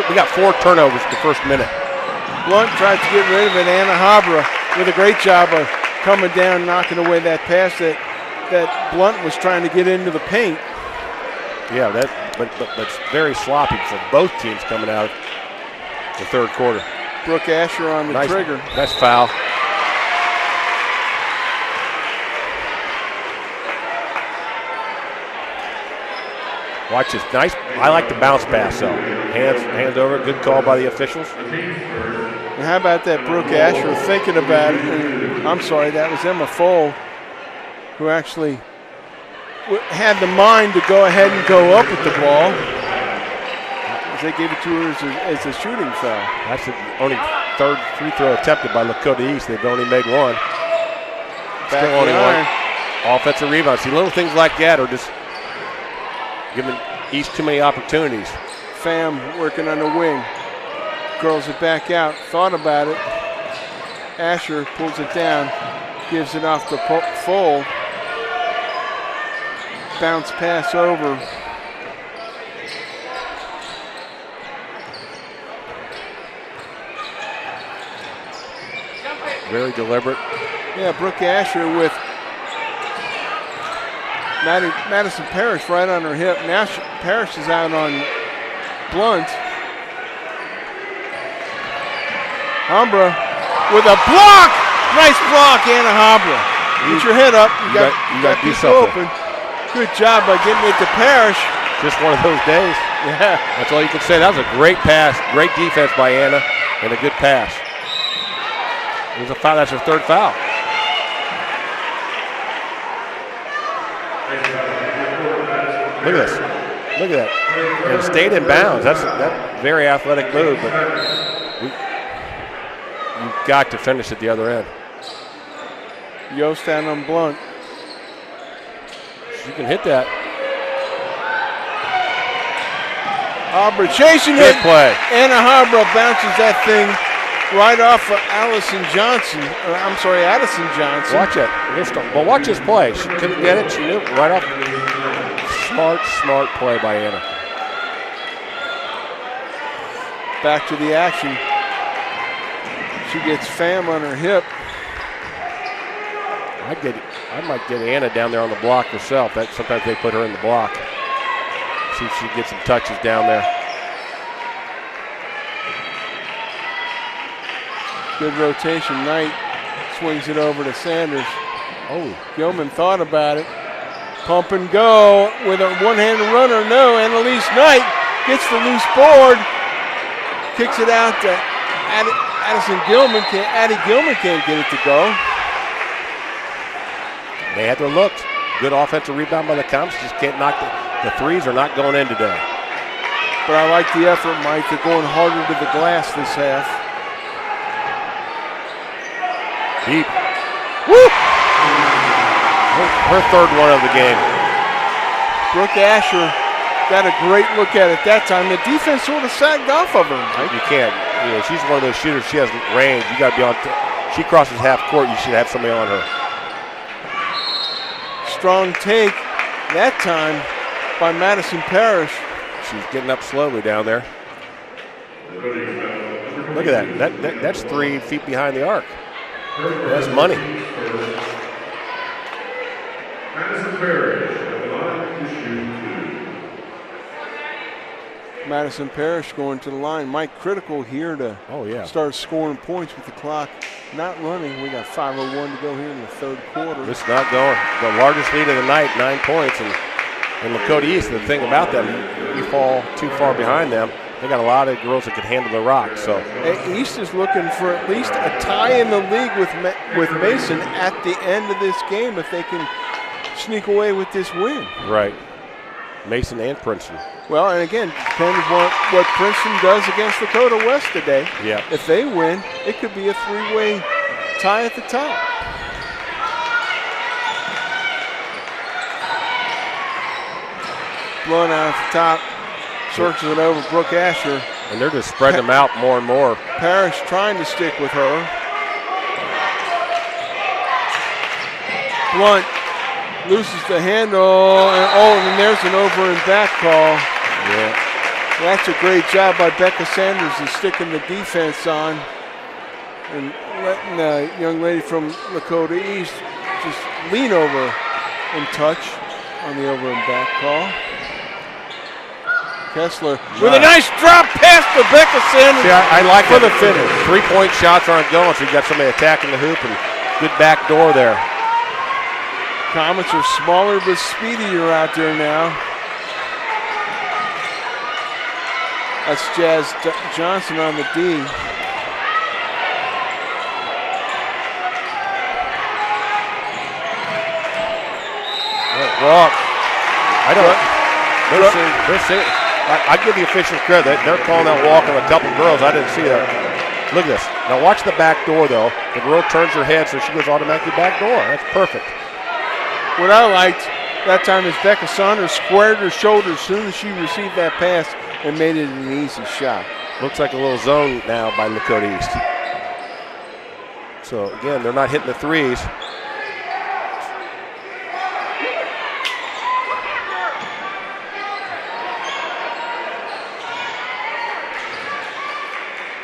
we got 4 turnovers the first minute. Blunt tried to get rid of it. Anna Habra with a great job of coming down, knocking away that pass that Blunt was trying to get into the paint. Yeah, but it's very sloppy for both teams coming out the third quarter. Brooke Asher on the trigger. That's foul. Watch this. Nice. I like the bounce pass, though. Hands over. Good call by the officials. And how about that Brooke Asher thinking about it? And I'm sorry, that was Emma Fole who actually had the mind to go ahead and go up with the ball. As they gave it to her as a shooting foul. That's the only third free throw attempted by Lakota East. They've only made one. Still only one. Offensive rebound. See, little things like that are just giving East too many opportunities. Pham working on the wing. Curls it back out. Thought about it. Asher pulls it down. Gives it off to Fole. Bounce pass over. Very deliberate. Yeah, Brooke Asher with Madison Parrish right on her hip. Now Parrish is out on Blunt. Hambra with a block. Nice block, Anna Hambra. Get your head up. You got to do people something. open. Good job by getting it to Parrish. Just one of those days. Yeah. That's all you can say. That was a great pass. Great defense by Anna and a good pass. It was a foul. That's her third foul. Look at this. Look at that. And it stayed in bounds. That's a very athletic move, but you've got to finish at the other end. Yost down on Blunt. You can hit that. Harbor chasing Good it. play. Anna Harbor bounces that thing right off of Addison Johnson. Watch it. Well, watch this play. She couldn't get it. She knew right off. Smart play by Anna. Back to the action. She gets Pham on her hip. I might get Anna down there on the block herself. Sometimes they put her in the block. See if she gets some touches down there. Good rotation. Knight swings it over to Sanders. Oh. Gilman thought about it. Pump and go with a one-handed runner. No, Annalise Knight gets the loose board. Kicks it out to Addie Gilman can't get it to go. They had to look. Good offensive rebound by the Comps. Just can't knock the threes are not going in today. But I like the effort, Mike. They're going harder to the glass this half. Deep. Woo! Her third one of the game. Brooke Asher got a great look at it that time. The defense sort of sagged off of her, Mike. You can't. You know, she's one of those shooters. She has range. You got to be on. She crosses half court. You should have somebody on her. Strong take that time by Madison Parrish. She's getting up slowly down there. Look at that. That's 3 feet behind the arc. That's money. Madison Parrish going to the line. Mike, critical here to start scoring points with the clock not running. We got 5:01 to go here in the third quarter. This is not going. The largest lead of the night, 9 points. And Lakota East, the thing about them, you fall too far behind them. They got a lot of girls that can handle the rock. So East is looking for at least a tie in the league with Mason at the end of this game if they can sneak away with this win. Right. Mason and Princeton. Well, and again, depends on what Princeton does against Lakota West today. Yeah. If they win, it could be a 3-way tie at the top. Blown out at the top. Searches it over Brooke Asher. And they're just spreading them out more and more. Parrish trying to stick with her. Blunt loses the handle, and there's an over and back call. Yeah. That's a great job by Becca Sanders in sticking the defense on. And letting the young lady from Lakota East just lean over and touch on the over and back call. Kessler with a nice drop pass to Becca Sanders. See, I like for it. the finish. 3-point shots aren't going, so you got somebody attacking the hoop and good back door there. Comets are smaller but speedier out there now. That's Jazz Johnson on the D. Walk. I don't. I give the officials credit. They're calling that walk on a couple girls. I didn't see that. Look at this. Now watch the back door, though. The girl turns her head, so she goes automatically back door. That's perfect. What I liked that time is Becca Saunders squared her shoulder as soon as she received that pass and made it an easy shot. Looks like a little zone now by Lakota East. So again, they're not hitting the threes.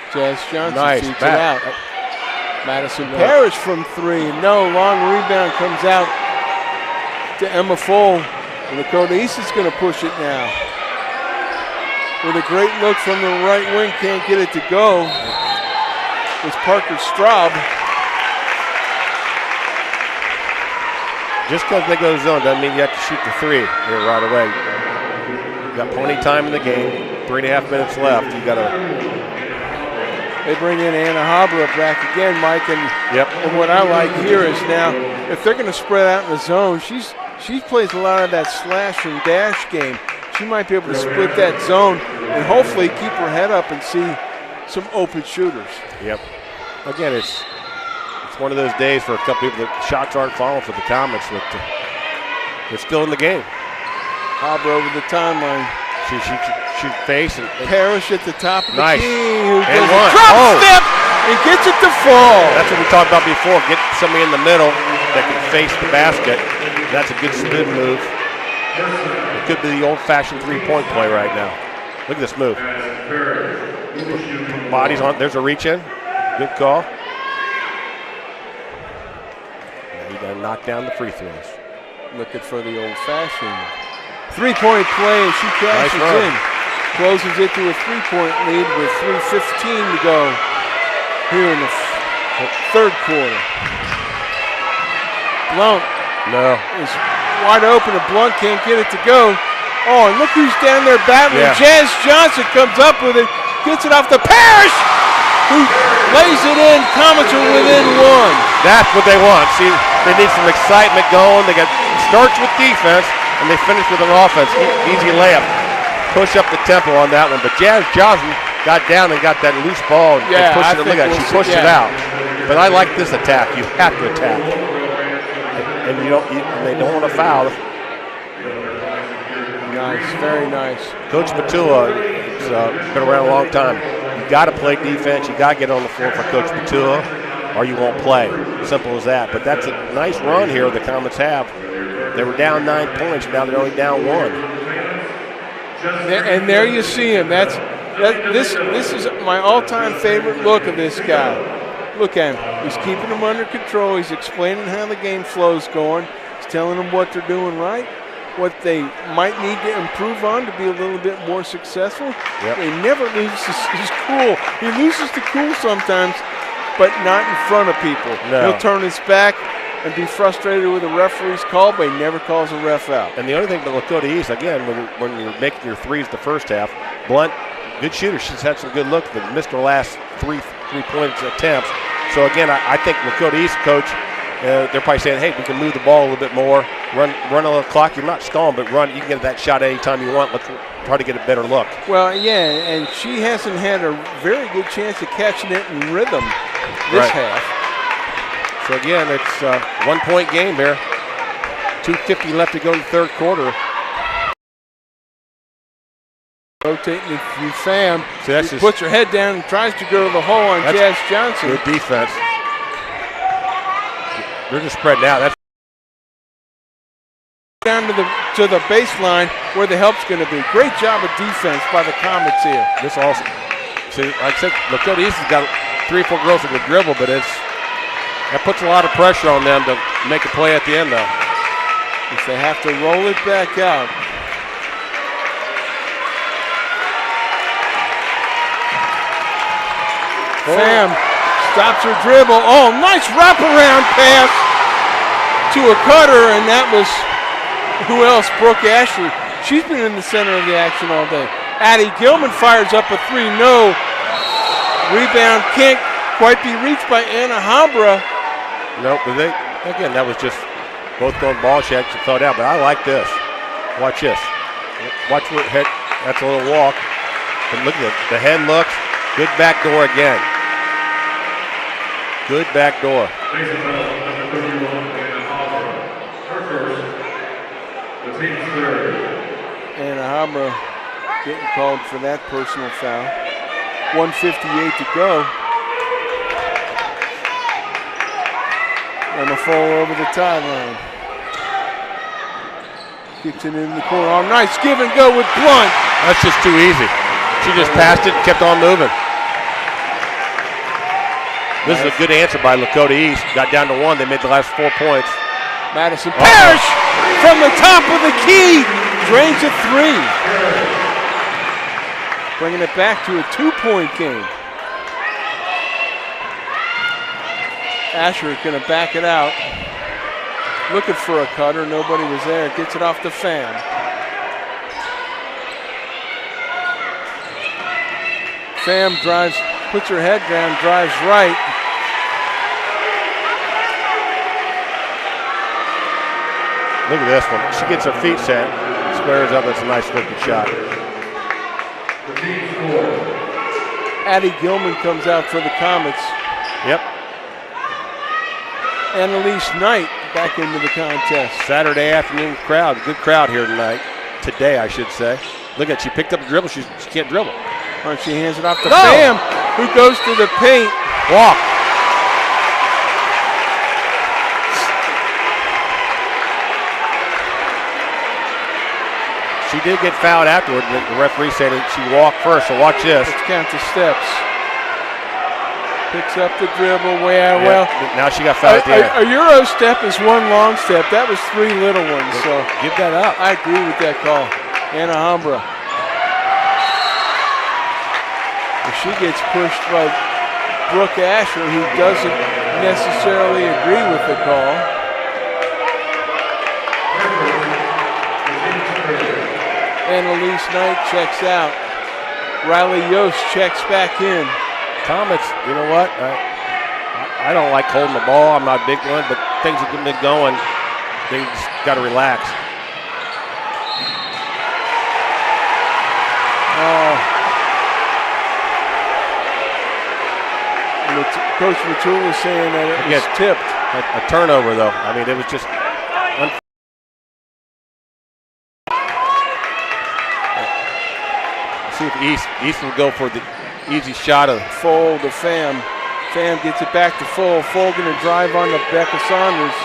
Jazz Johnson nice. shoots it out. Madison Parrish from three. No, long rebound comes out to Emma Full. And Lakota East is going to push it now. With a great look from the right wing, can't get it to go. It's Parker Straub. Just because they go to zone doesn't mean you have to shoot the three here right away. You got plenty of time in the game. 3.5 minutes left. You got to. They bring in Anna Habra back again, Mike, and what I like here is now, if they're going to spread out in the zone, she plays a lot of that slash and dash game. She might be able to split that zone and hopefully keep her head up and see some open shooters. Yep. Again, it's one of those days for a couple people that shots aren't falling for the Comets, but they're still in the game. Habra over the timeline. She face and Parrish at the top of the nice. key, who And does one. a drop step and gets it to fall. That's what we talked about before. Get somebody in the middle that can face the basket. That's a good spin move. It could be the old-fashioned three-point play right now. Look at this move. Bodies on. There's a reach in. Good call. Now you got to knock down the free throws. Looking for the old-fashioned three-point play, and she cashes in. Closes it to a three-point lead with 3:15 to go here in the third quarter. Blount is wide open, and Blount can't get it to go. Oh, and look who's down there battling. Yeah. Jazz Johnson comes up with it, gets it off the Parrish, who lays it in. Comets are within one. That's what they want. See, they need some excitement going. They got starts with defense, and they finish with an offense. Easy layup. Push up the tempo on that one. But Jazz Johnson got down and got that loose ball and pushed it. Look at it. She pushed it out. But I like this attack. You have to attack. And they don't want to foul. Nice, very nice. Coach Matula has been around a long time. You got to play defense. You got to get on the floor for Coach Matula, or you won't play. Simple as that. But that's a nice run here the Comets have. They were down 9 points. Now they're only down 1. And there you see him. This is my all-time favorite look of this guy. Look at him. He's keeping them under control. He's explaining how the game flow's going. He's telling them what they're doing right, what they might need to improve on to be a little bit more successful. Yep. He never loses his cool. He loses the cool sometimes, but not in front of people. No. He'll turn his back and be frustrated with the referee's call, but he never calls a ref out. And the other thing about Lakota East, again, when you're making your threes the first half, Blunt, good shooter. She's had some good looks, but missed her last three-point attempts. So, again, I think Lakota East coach, they're probably saying, hey, we can move the ball a little bit more, run a little clock. You're not stalling, but run. You can get that shot anytime you want. Let's try to get a better look. Well, yeah, and she hasn't had a very good chance of catching it in rhythm this half. So again, it's a 1-point game here. 2:50 left to go in the third quarter. Rotating through Sam. So she puts her head down and tries to go to the hole on Jazz Johnson. Good defense. They're just spreading out. That's down to the baseline where the help's going to be. Great job of defense by the Comets here. This also, see, like I said, Lakota East has got 3 or 4 girls that can dribble, but that puts a lot of pressure on them to make a play at the end, though. If they have to roll it back out. Sam stops her dribble. Oh, nice wraparound pass to a cutter, and that was, who else? Brooke Ashley. She's been in the center of the action all day. Addie Gilman fires up a 3, no. Rebound can't quite be reached by Anna Hambra. Nope, but again, that was just both going ball checks and fell down, but I like this. Watch this. Watch where head, that's a little walk. But look at it, the head looks, good back door again. Good back door. Anna Hambra getting called for that personal foul. 1:58 to go. And a fall over the timeline. Kicks it in the corner. Oh, nice give and go with Blunt. That's just too easy. She just passed it and kept on moving. This is a good answer by Lakota East. Got down to 1. They made the last 4 points. Madison Parrish from the top of the key. Drains a 3. Bringing it back to a 2-point game. Asher going to back it out. Looking for a cutter. Nobody was there. Gets it off the Pham. Pham drives, puts her head down, drives right. Look at this one. She gets her feet set, squares up. That's a nice looking shot. Addie Gilman comes out for the Comets. Yep. Annalise Knight back into the contest. Saturday afternoon crowd. Good crowd here tonight. Today, I should say. Look at, she picked up the dribble. She can't dribble. All right, she hands it off to Pham, who goes to the paint. Walk. She did get fouled afterward. The referee said she walked first, so watch this. Let's count the steps. Picks up the dribble. Well. Now she got fouled at the end. A Euro step is 1 long step. That was 3 little ones. So give that up. I agree with that call. Anna Hambra. She gets pushed by Brooke Asher, who doesn't necessarily agree with the call. Annalise Knight checks out. Riley Yost checks back in. Comets, you know what? I don't like holding the ball. I'm not a big one, but things have been going. They just got to relax. Coach Matula saying that it was tipped. A turnover, though. I mean, it was just see if East will go for the easy shot of Full to Pham. Pham gets it back to Full. Full going to drive on to Becca Saunders.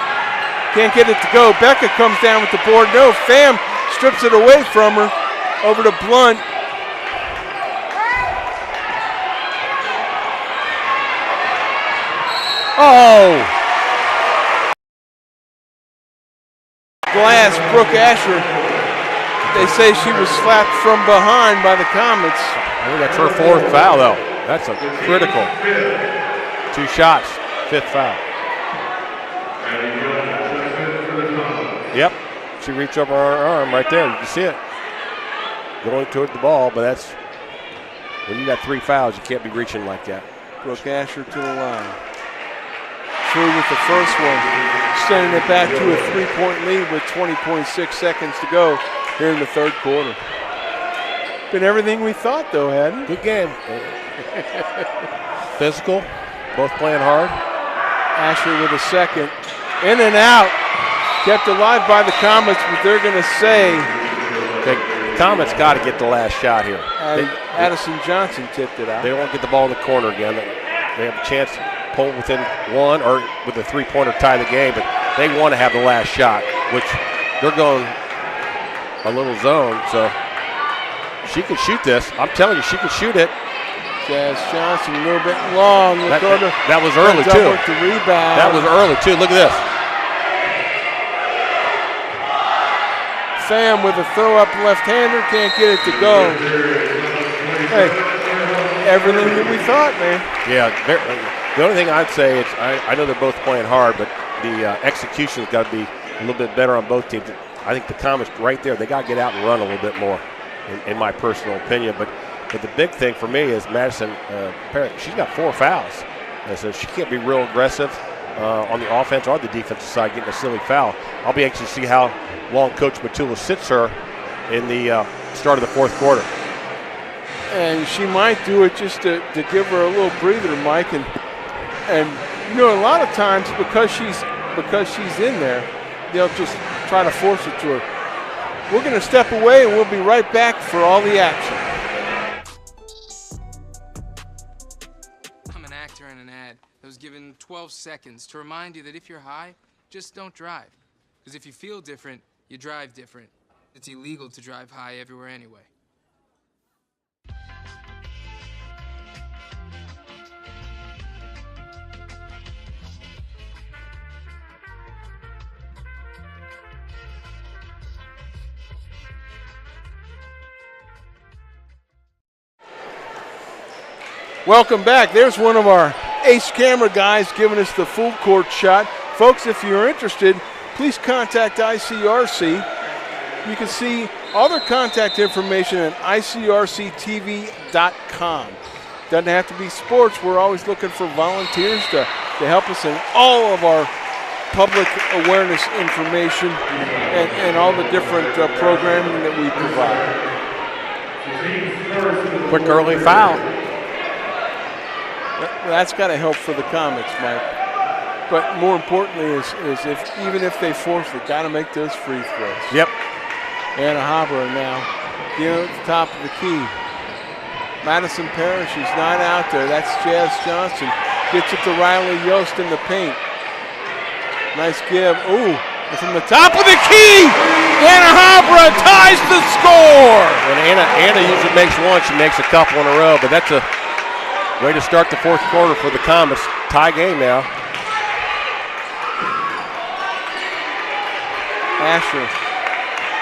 Can't get it to go. Becca comes down with the board. No, Pham strips it away from her. Over to Blunt. Oh! Glass, Brooke Asher. They say she was slapped from behind by the Comets. I think that's her 4th foul, though. That's a critical. 2 shots, 5th foul. Yep, she reached over her arm right there. You can see it. Going toward the ball, but that's, when you got 3 fouls, you can't be reaching like that. Brooke Asher to the line. Through with the first one. Sending it back to a 3-point lead with 20.6 seconds to go here in the 3rd quarter. Been everything we thought, though, hadn't it? Good game. Physical, both playing hard. Asher with a second. In and out. Kept alive by the Comets, but they're going to say. The Comets got to get the last shot here. Addison Johnson tipped it out. They won't get the ball in the corner again. They have a chance to pull within 1 or with a 3-pointer tie the game, but they want to have the last shot, which they're going a little zone, so she can shoot this. I'm telling you, she can shoot it. Jazz Johnson, a little bit long. That was early, too. The rebound. That was early, too. Look at this. Pham with a throw-up left-hander, can't get it to go. Hey, everything that we thought, man. Yeah, the only thing I'd say is I know they're both playing hard, but the execution's got to be a little bit better on both teams. I think the Comets right there, they got to get out and run a little bit more, in my personal opinion. But the big thing for me is Madison Parrott. She's got 4 fouls, and so she can't be real aggressive on the offense or the defensive side getting a silly foul. I'll be anxious to see how long Coach Matula sits her in the start of the fourth quarter. And she might do it just to give her a little breather, Mike. And you know, a lot of times because she's in there, they'll just try to force it to her. We're going to step away, and we'll be right back for all the action. I'm an actor in an ad that was given 12 seconds to remind you that if you're high, just don't drive. Because if you feel different, you drive different. It's illegal to drive high everywhere anyway. Welcome back. There's one of our ace camera guys giving us the full court shot. Folks, if you're interested, please contact ICRC. You can see all their contact information at ICRC-TV.com. Doesn't have to be sports. We're always looking for volunteers to help us in all of our public awareness information and all the different programming that we provide. Quick early foul. That's got to help for the Comets, Mike. But more importantly is even if they force it, got to make those free throws. Yep. Anna Habra now, at the top of the key. Madison Parrish is not out there. That's Jazz Johnson. Gets it to Riley Yost in the paint. Nice give. Ooh, and from the top of the key, Anna Habra ties the score. When Anna usually makes one, she makes a couple in a row, but that's a way to start the fourth quarter for the Comets. Tie game now. Asher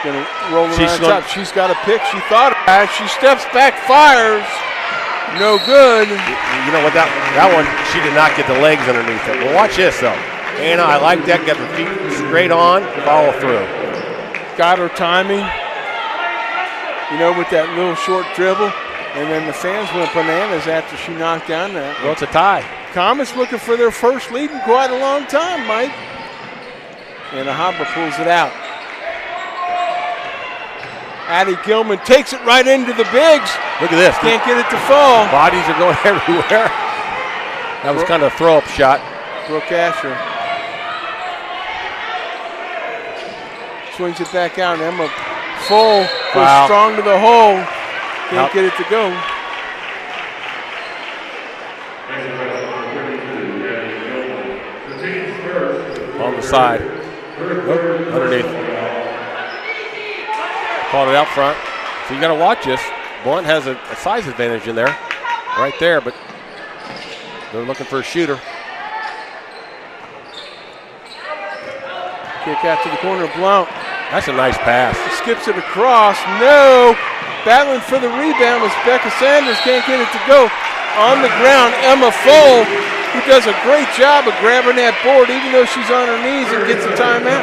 gonna roll it on top. She's got a pick. She thought about it. She steps back, fires. No good. You know what? That one, she did not get the legs underneath it. Well, watch this though. Anna, I like that. Got her feet straight on, follow through. Got her timing. With that little short dribble. And then the fans went bananas after she knocked down that. Well, it's a tie. Comets looking for their first lead in quite a long time, Mike. And Habra pulls it out. Addie Gilman takes it right into the bigs. Look at this. Can't get it to fall. Bodies are going everywhere. That was kind of a throw-up shot. Brooke Asher swings it back out. And Emma Full goes strong to the hole. Can't get it to go. On the side. Nope, underneath. Caught it out front. So you got to watch this. Blunt has a size advantage in there. Right there, but they're looking for a shooter. Kick out to the corner of Blount. That's a nice pass. Skips it across. No. Battling for the rebound was Becca Sanders. Can't get it to go. On the ground, Emma Full, who does a great job of grabbing that board even though she's on her knees and gets a timeout.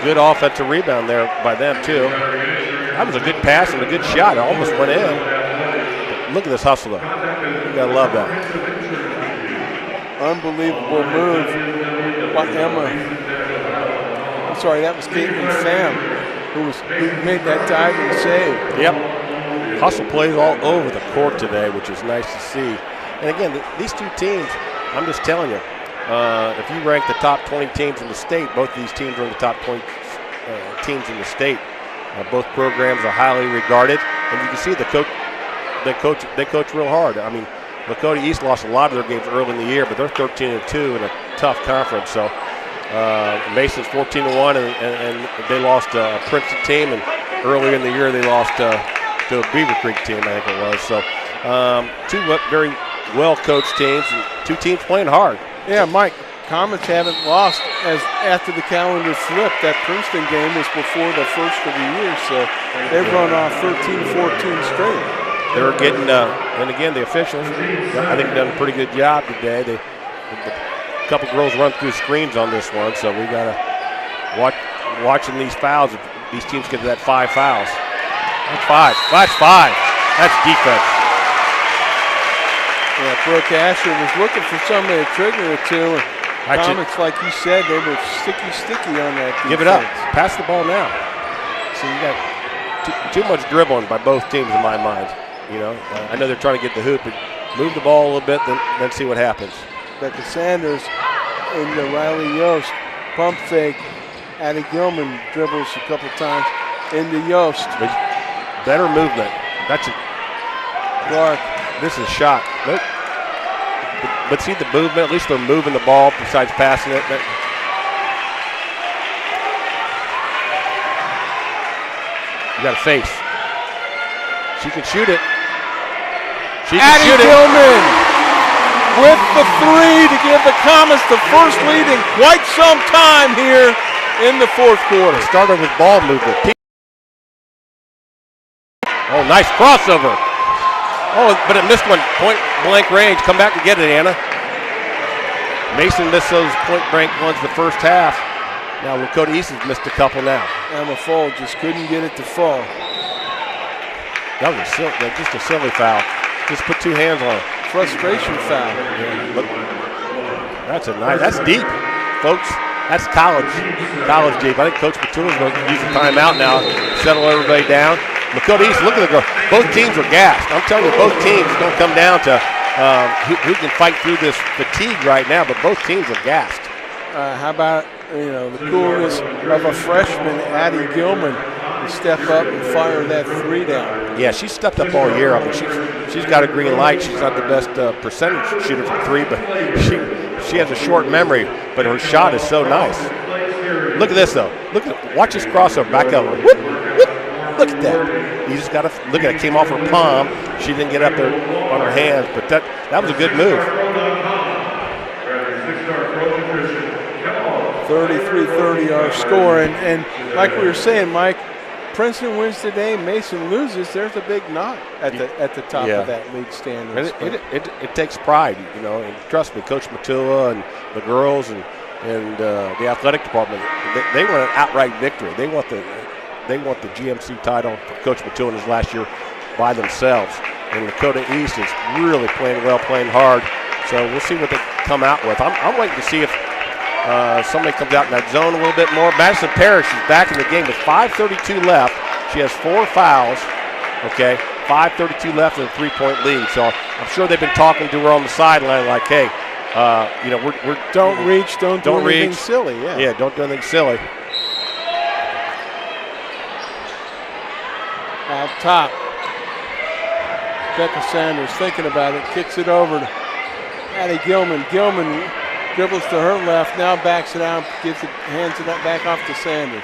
Good offensive rebound there by them, too. That was a good pass and a good shot. It almost went in. But look at this hustle, though. You got to love that. Unbelievable move by Emma. I'm sorry, that was Caitlin Pham who made that diving save. Yep. Hustle plays all over the court today, which is nice to see. And again, these two teams, I'm just telling you, if you rank the top 20 teams in the state, both of these teams are in the top 20 teams in the state. Both programs are highly regarded, and you can see they coach real hard. I mean, Lakota East lost a lot of their games early in the year, but they're 13-2 in a tough conference. So Mason's 14-1, and they lost a Princeton team, and earlier in the year they lost to a Beaver Creek team, I think it was. So Two very well-coached teams, and two teams playing hard. Yeah, Mike, Comets haven't lost as after the calendar flipped. That Princeton game was before the first of the year, so they've run off 13-14 straight. They're getting, and again, the officials, I think, done a pretty good job today. A couple girls run through screens on this one, so we got to watching these fouls. If these teams get to that 5 fouls. That's 5. That's 5. That's defense. Yeah, Brooke Asher was looking for somebody to trigger it to. Comets, like you said, they were sticky on that defense. Give it up. Pass the ball now. So you got too much dribbling by both teams in my mind. You know, I know they're trying to get the hoop, but move the ball a little bit, then see what happens. Becca Sanders into Riley Yost. Pump fake. Addie Gilman dribbles a couple times into Yost. Better movement. That's a Clark. This is a shot. Nope. But see the movement. At least they're moving the ball besides passing it. You got a face. She can shoot it. She can Addie shoot it. Gilman with the 3 to give the Comets the first lead in quite some time here in the fourth quarter. Started with ball movement. Oh, nice crossover. Oh, but it missed one. Point blank range. Come back and get it, Anna. Mason missed those point blank ones the first half. Now Lakota East has missed a couple now. Emma Fold just couldn't get it to fall. That was just a silly foul. Just put 2 hands on it. Frustration foul. Yeah, look, that's deep, folks. That's college deep. I think Coach Matula's going to use the timeout now, settle everybody down. Lakota East, look at the girl. Both teams are gassed. I'm telling you, both teams don't come down to who can fight through this fatigue right now, but both teams are gassed. How about the coolness of a freshman, Addie Gilman, to step up and fire that 3 down? Yeah, she's stepped up all year. I mean, she's got a green light. She's not the best percentage shooter from 3, but she has a short memory. But her shot is so nice. Look at this though. Watch this crossover back over. Whoop, whoop. Look at that. You just got to look at it. Came off her palm. She didn't get up there on her hands, but that was a good move. 33-30 our score, and like we were saying, Mike, Princeton wins today, Mason loses. There's a big knot at the top of that league standings. It takes pride, and trust me, Coach Matula and the girls and the athletic department, they want an outright victory. They want the GMC title for Coach Matula in his last year by themselves. And Lakota East is really playing well, playing hard. So we'll see what they come out with. I'm waiting to see if somebody comes out in that zone a little bit more. Madison Parrish is back in the game with 5:32 left. She has 4 fouls. Okay, 5:32 left in a 3-point lead. So I'm sure they've been talking to her on the sideline like, hey, we're don't reach, don't do anything silly. Yeah, don't do anything silly. Out top, Becca Sanders thinking about it, kicks it over to Addie Gilman. Gilman dribbles to her left, now backs it out, hands it back off to Sanders.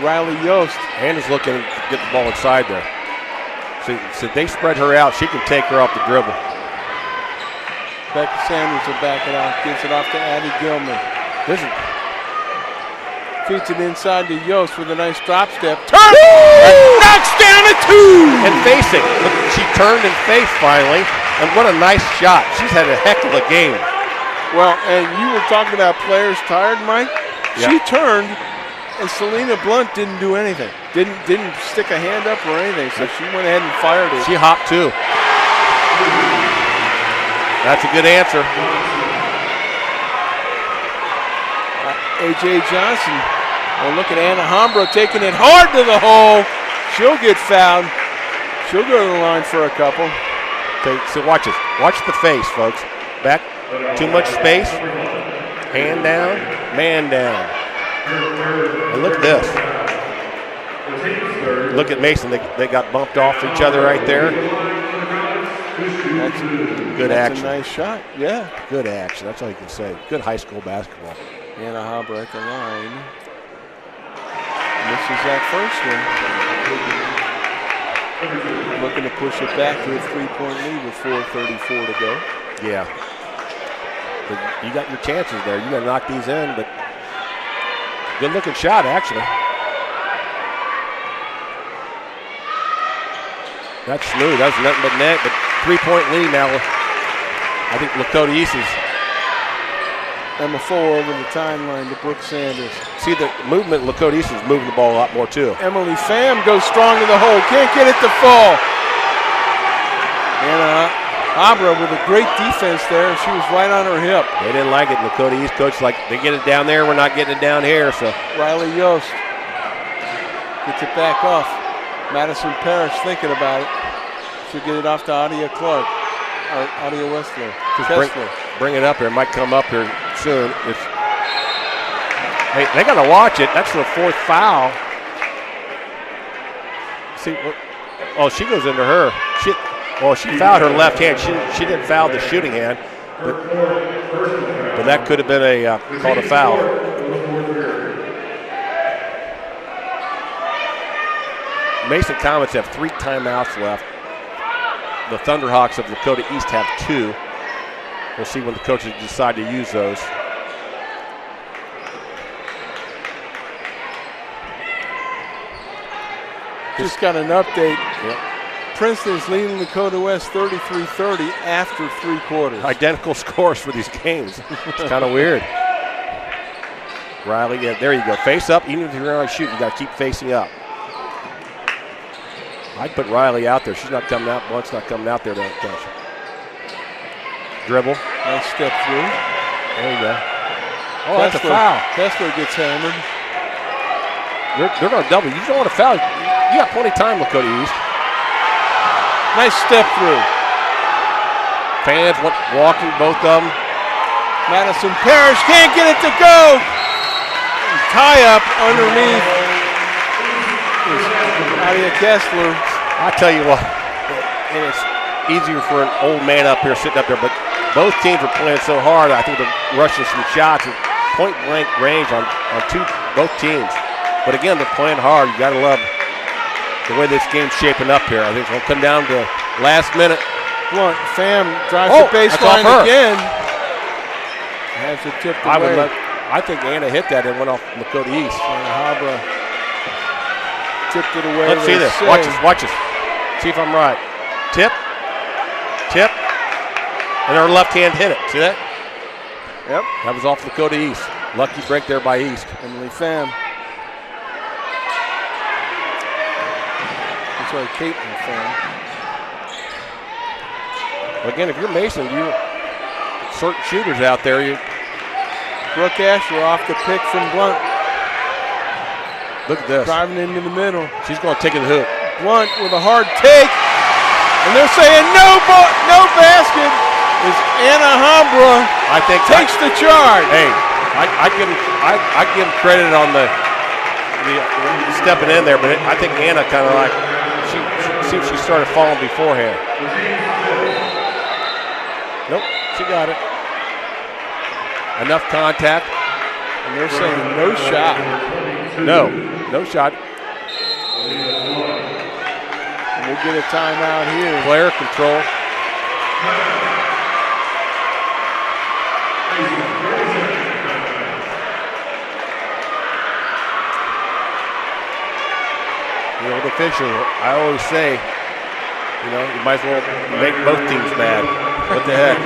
Riley Yost. Hannah's looking to get the ball inside there. So they spread her out. She can take her off the dribble. Becca Sanders will back it out, gives it off to Addie Gilman. Feeds it inside to Yost with a nice drop step. Turn! Knocks down a 2! And facing. Look, she turned and faced finally. And what a nice shot. She's had a heck of a game. Well, and you were talking about players tired, Mike. Yeah. She turned, and Selena Blunt didn't do anything. Didn't stick a hand up or anything, so she went ahead and fired it. She hopped too. That's a good answer. A.J. Johnson. Well, look at Anna Hombro taking it hard to the hole. She'll get fouled. She'll go to the line for a couple. Okay, so watch this. Watch the face, folks. Back. Too much space. Hand down, man down. And look at this. Look at Mason. They got bumped off each other right there. That's good action. That's a nice shot. Yeah. Good action. That's all you can say. Good high school basketball. Anna Hombro at the line. Misses that first one. Looking to push it back to a 3-point lead with 4:34 to go. Yeah. But you got your chances there. You got to knock these in, but good looking shot, actually. That's smooth. That's nothing but net, but 3-point lead now. I think Lakota East is. Emma Fuller over the timeline to Brooke Sanders. See the movement, Lakota East is moving the ball a lot more too. Emily Pham goes strong to the hole. Can't get it to fall. And Abra with a great defense there. She was right on her hip. They didn't like it. Lakota East coach like, they get it down there, we're not getting it down here. So Riley Yost gets it back off. Madison Parrish thinking about it. She'll get it off to Adia Clark. Or Adia Westler. Bring it up here. It might come up here soon. They got to watch it. That's the 4th foul. See, oh, she goes into her. She fouled her left hand. She didn't foul the shooting hand, but that could have been called a foul. Mason Comets have 3 timeouts left. The Thunderhawks of Lakota East have 2. We'll see when the coaches decide to use those. Just got an update. Yep. Princeton's leading Lakota West 33-30 after 3 quarters. Identical scores for these games. It's kind of weird. Riley, yeah, there you go. Face up. Even if you're going to shoot, you got to keep facing up. I'd put Riley out there. She's not coming out. Blunt's not coming out there to catch. Dribble. Nice step through. There you go. Oh, that's a foul. Kessler gets hammered. They're going to double. You don't want to foul. You got plenty of time, Lakota East. Nice step through. Fans walking, both of them. Madison Parrish can't get it to go. Tie up underneath. Adia Kessler. I tell you what, and it's easier for an old man up here sitting up there, but both teams are playing so hard. I think they're rushing some shots at point blank range on both teams. But again, they're playing hard. You got to love the way this game's shaping up here. I think it's going to come down to last minute. Blunt, Pham drives the baseline again. Has it tipped away. I think Anna hit that and went off Lakota East. Habra tipped it away. Let's see this. Watch this. See if I'm right. Tip, and her left hand hit it. See that? Yep. That was off Lakota East. Lucky break there by East. Emily Pham. Sorry, Caitlin Pham. Again, if you're Mason, you certain shooters out there. Brooke Asher off the pick from Blunt. Look at this. Driving into the middle. She's going to take it to the hoop. Blunt with a hard take. And they're saying no basket. Is Anna Hambra takes the charge. Hey, I give him credit on the stepping in there, but I think Anna kind of like she started falling beforehand. Nope, she got it. Enough contact. And they're saying no shot. No shot. And we'll get a timeout here. Player control. The old official, I always say, you might as well make both teams mad. What the heck?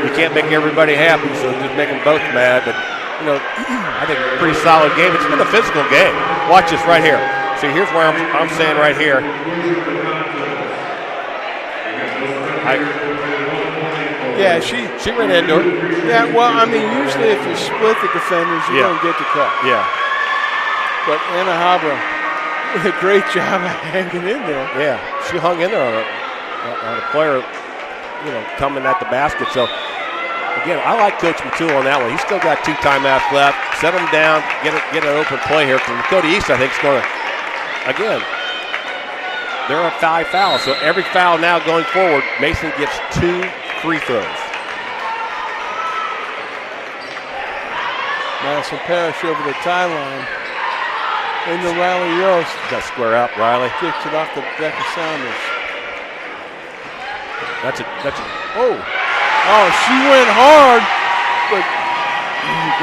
You can't make everybody happy, so just make them both mad. But, I think a pretty solid game. It's been a physical game. Watch this right here. See, here's where I'm saying right here. Yeah, she ran into it. Yeah, well, I mean, usually if you split the defenders, you don't get the cut. Yeah. But Anna Habra did a great job of hanging in there. Yeah, she hung in there on a player, coming at the basket. So, again, I like Coach Matul on that one. He's still got 2 timeouts left. Set them down, get an open play here. Because Lakota East, I think, is going to, again, they're on 5 fouls. So every foul now going forward, Mason gets 2 free throws. Madison Parrish over the tie line. Into Riley Yost. Got to square up, Riley. Kicks it off the Becca Saunders. That's a, oh. Oh, she went hard, but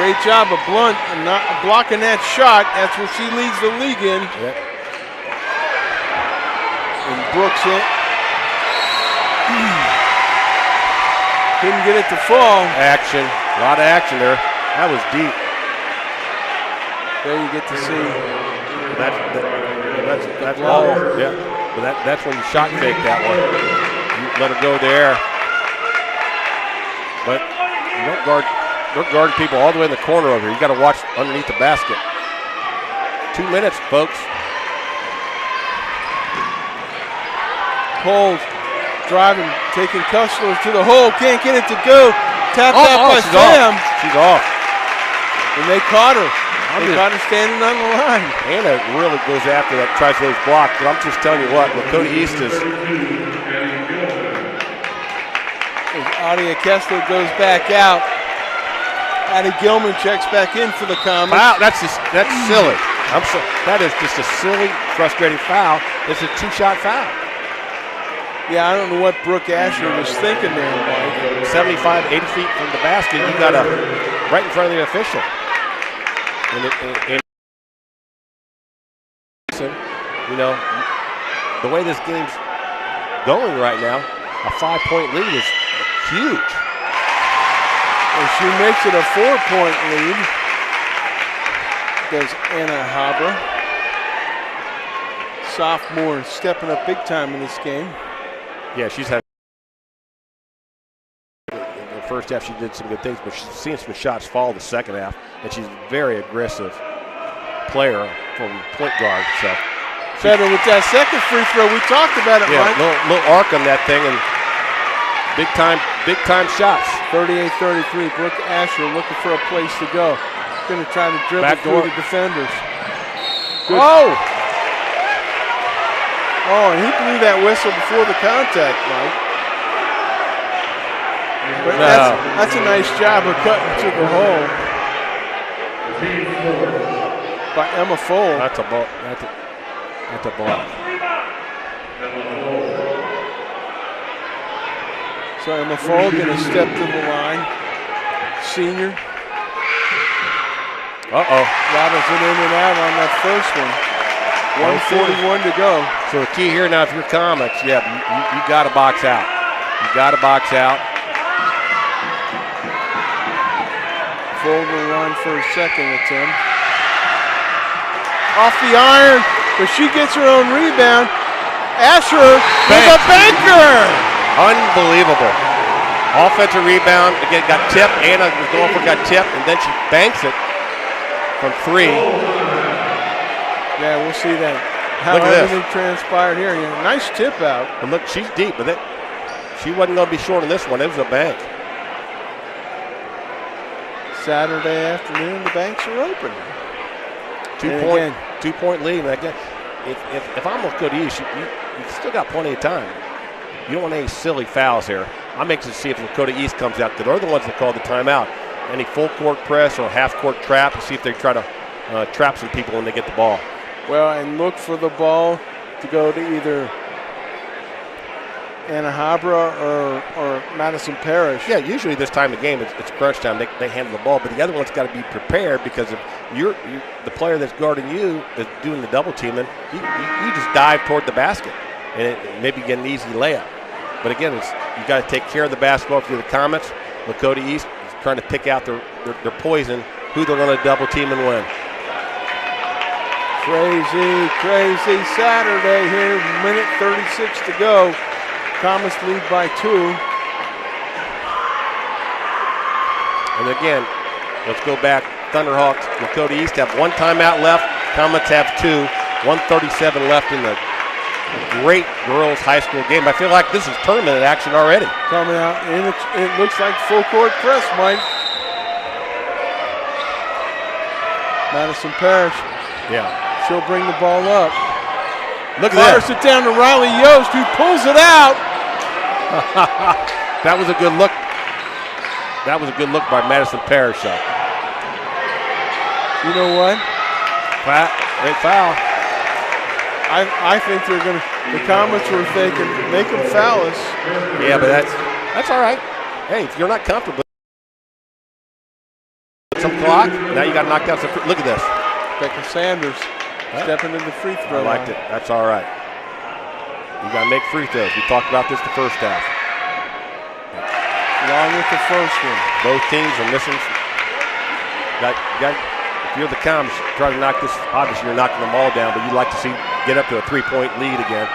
great job of Blunt and not blocking that shot. That's what she leads the league in. Yep. And Brooks hit. Couldn't get it to fall. Action. A lot of action there. That was deep. There you get to see. That's all. Yeah. But that's when you shot fake that one. You let her go there. But you don't guard. They're guarding people all the way in the corner over here. You got to watch underneath the basket. 2 minutes, folks. Coles driving, taking Kessler to the hole. Can't get it to go. Tapped out by Sam. She's off. And they caught her. They got her standing on the line. Anna really goes after that, tries those blocks. But I'm just telling you what, Lakota East is. As Adia Kessler goes back out. Addie Gilman checks back in for the Comets. Foul. That's silly. That is just a silly, frustrating foul. It's a two-shot foul. Yeah, I don't know what Brooke Asher was thinking there, Mike. 75, 80 feet from the basket, you got to right in front of the official. And you know, the way this game's going right now, a 5-point lead is huge. And she makes it a 4-point lead. Does Anna Haber. Sophomore stepping up big time in this game. Yeah, she's had. In the first half, she did some good things, but she's seen some shots fall the second half, and she's a very aggressive player from point guard. So better with that second free throw. We talked about it, yeah, Mike. Little arc on that thing, and big time shots. 38-33. Brooke Asher looking for a place to go. Going to try to dribble through the defenders. Good. Oh, and he blew that whistle before the contact, Mike. But that's a nice job of cutting to the hole by Emma Fold. That's a ball. That's a block. So Emma Fold going to step to the line. Senior. Rattles it in and out on that first one. 1:41 to go. So the key here now, if you're Comets, you got to box out. You got to box out. Fold will run for a second attempt. Off the iron, but she gets her own rebound. Asher with a banker. Unbelievable. Offensive rebound. Again, got tipped. Anna was going for got tipped, and then she banks it from 3. Yeah, we'll see that. How everything transpired here. Yeah, nice tip out. And look, she's deep, but she wasn't going to be short on this one. It was a bank. Saturday afternoon, the banks are open. 2-point lead. And again, if I'm Lakota East, you still got plenty of time. You don't want any silly fouls here. I'm anxious to see if Lakota East comes out. They're the ones that call the timeout. Any full court press or half court trap, and see if they try to trap some people when they get the ball. Well, and look for the ball to go to either Anna Habra or Madison Parrish. Yeah, usually this time of the game, it's crunch time. They handle the ball, but the other one's got to be prepared because if the player that's guarding you is doing the double teaming, you just dive toward the basket and maybe get an easy layup. But again, you got to take care of the basketball if you're the Comets. Lakota East is trying to pick out their poison, who they're going to double team and win. Crazy Saturday here. Minute 36 to go. Comets lead by 2. And again, let's go back. Thunderhawks, Lakota East have 1 timeout left. Comets have 2. 1:37 left in the great girls high school game. I feel like this is tournament action already. Coming out, and it looks like full court press, Mike. Madison Parrish. Yeah. She'll bring the ball up. Look at that. Fires it down to Riley Yost, who pulls it out. That was a good look. That was a good look by Madison Parrish. You know what? Big foul. I think they're going to, the comments were if they can make them foul us. Yeah, but that's all right. Hey, if you're not comfortable with some clock, now you got to knock down some. Look at this. Becca Sanders stepping in the free throw. I liked it. That's all right. You got to make free throws. We talked about this the first half. Along with the first one. Both teams are missing. If you're the Coms, try to knock this. Obviously, you're knocking them all down, but you'd like to see get up to a 3-point lead again.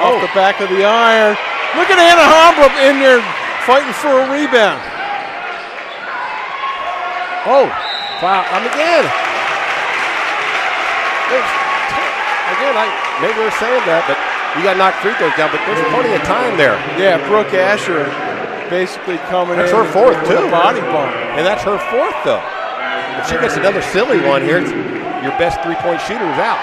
Off the back of the iron. Look at Anna Hombrup in there fighting for a rebound. Oh, foul. Again, maybe we're saying that, but you got to knock free throws down, but there's plenty of time there. Yeah, Brooke Asher basically coming that's in. That's her fourth, with too. A body bump. And that's her fourth, though. If she gets another silly one here, your best three-point shooter is out.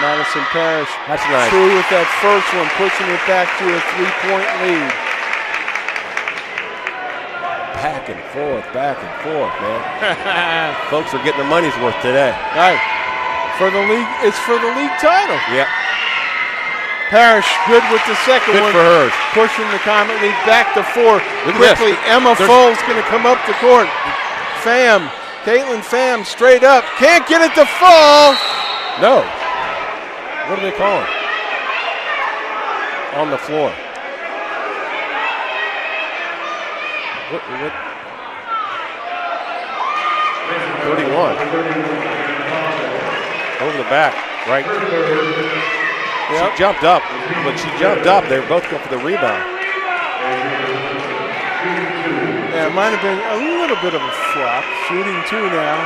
Madison Parrish. That's nice. True with that first one, pushing it back to a 3-point lead. Back and forth, man. Folks are getting their money's worth today. Right. For the league, it's for the league title. Yep. Parrish good with the second one. Good for hers. Pushing the Comet League back to 4. Look quickly. At this. Emma Foles going to come up the court. Caitlin Pham straight up. Can't get it to fall. No. What are they calling? On the floor. What? 31. Over the back, right? Yep. She jumped up. When she jumped up, they were both going for the rebound. Yeah, it might have been a little bit of a flop. Shooting 2 now.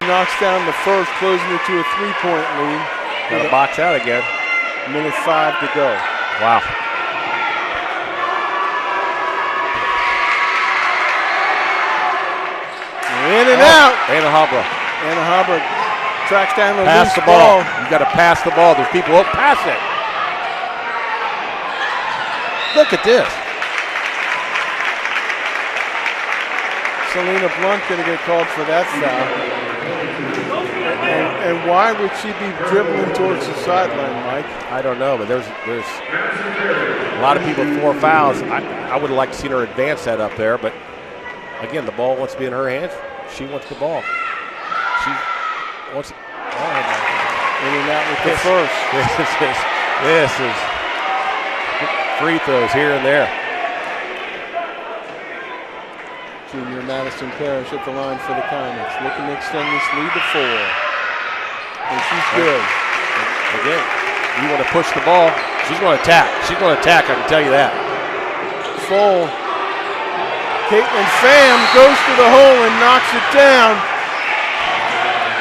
Knocks down the first, closing it to a 3-point lead. Got to box out again. Minute 5 to go. Wow. In and out. Anna Hombrup. Anna Hombrup tracks down the pass loose the ball. You got to pass the ball. There's people. Oh, pass it. Look at this. Selena Blunt going to get called for that foul. And why would she be dribbling towards the sideline, Mike? I don't know, but there's a lot of people with 4 fouls. I would have liked to see her advance that up there, but again, the ball wants to be in her hands. She wants the ball. She wants. In and out with the first. This is free throws here and there. Junior Madison Parrish at the line for the Comets, looking to extend this lead to 4. And she's good. Again, you want to push the ball. She's going to attack. She's going to attack, I can tell you that. Full. Caitlin Pham goes to the hole and knocks it down.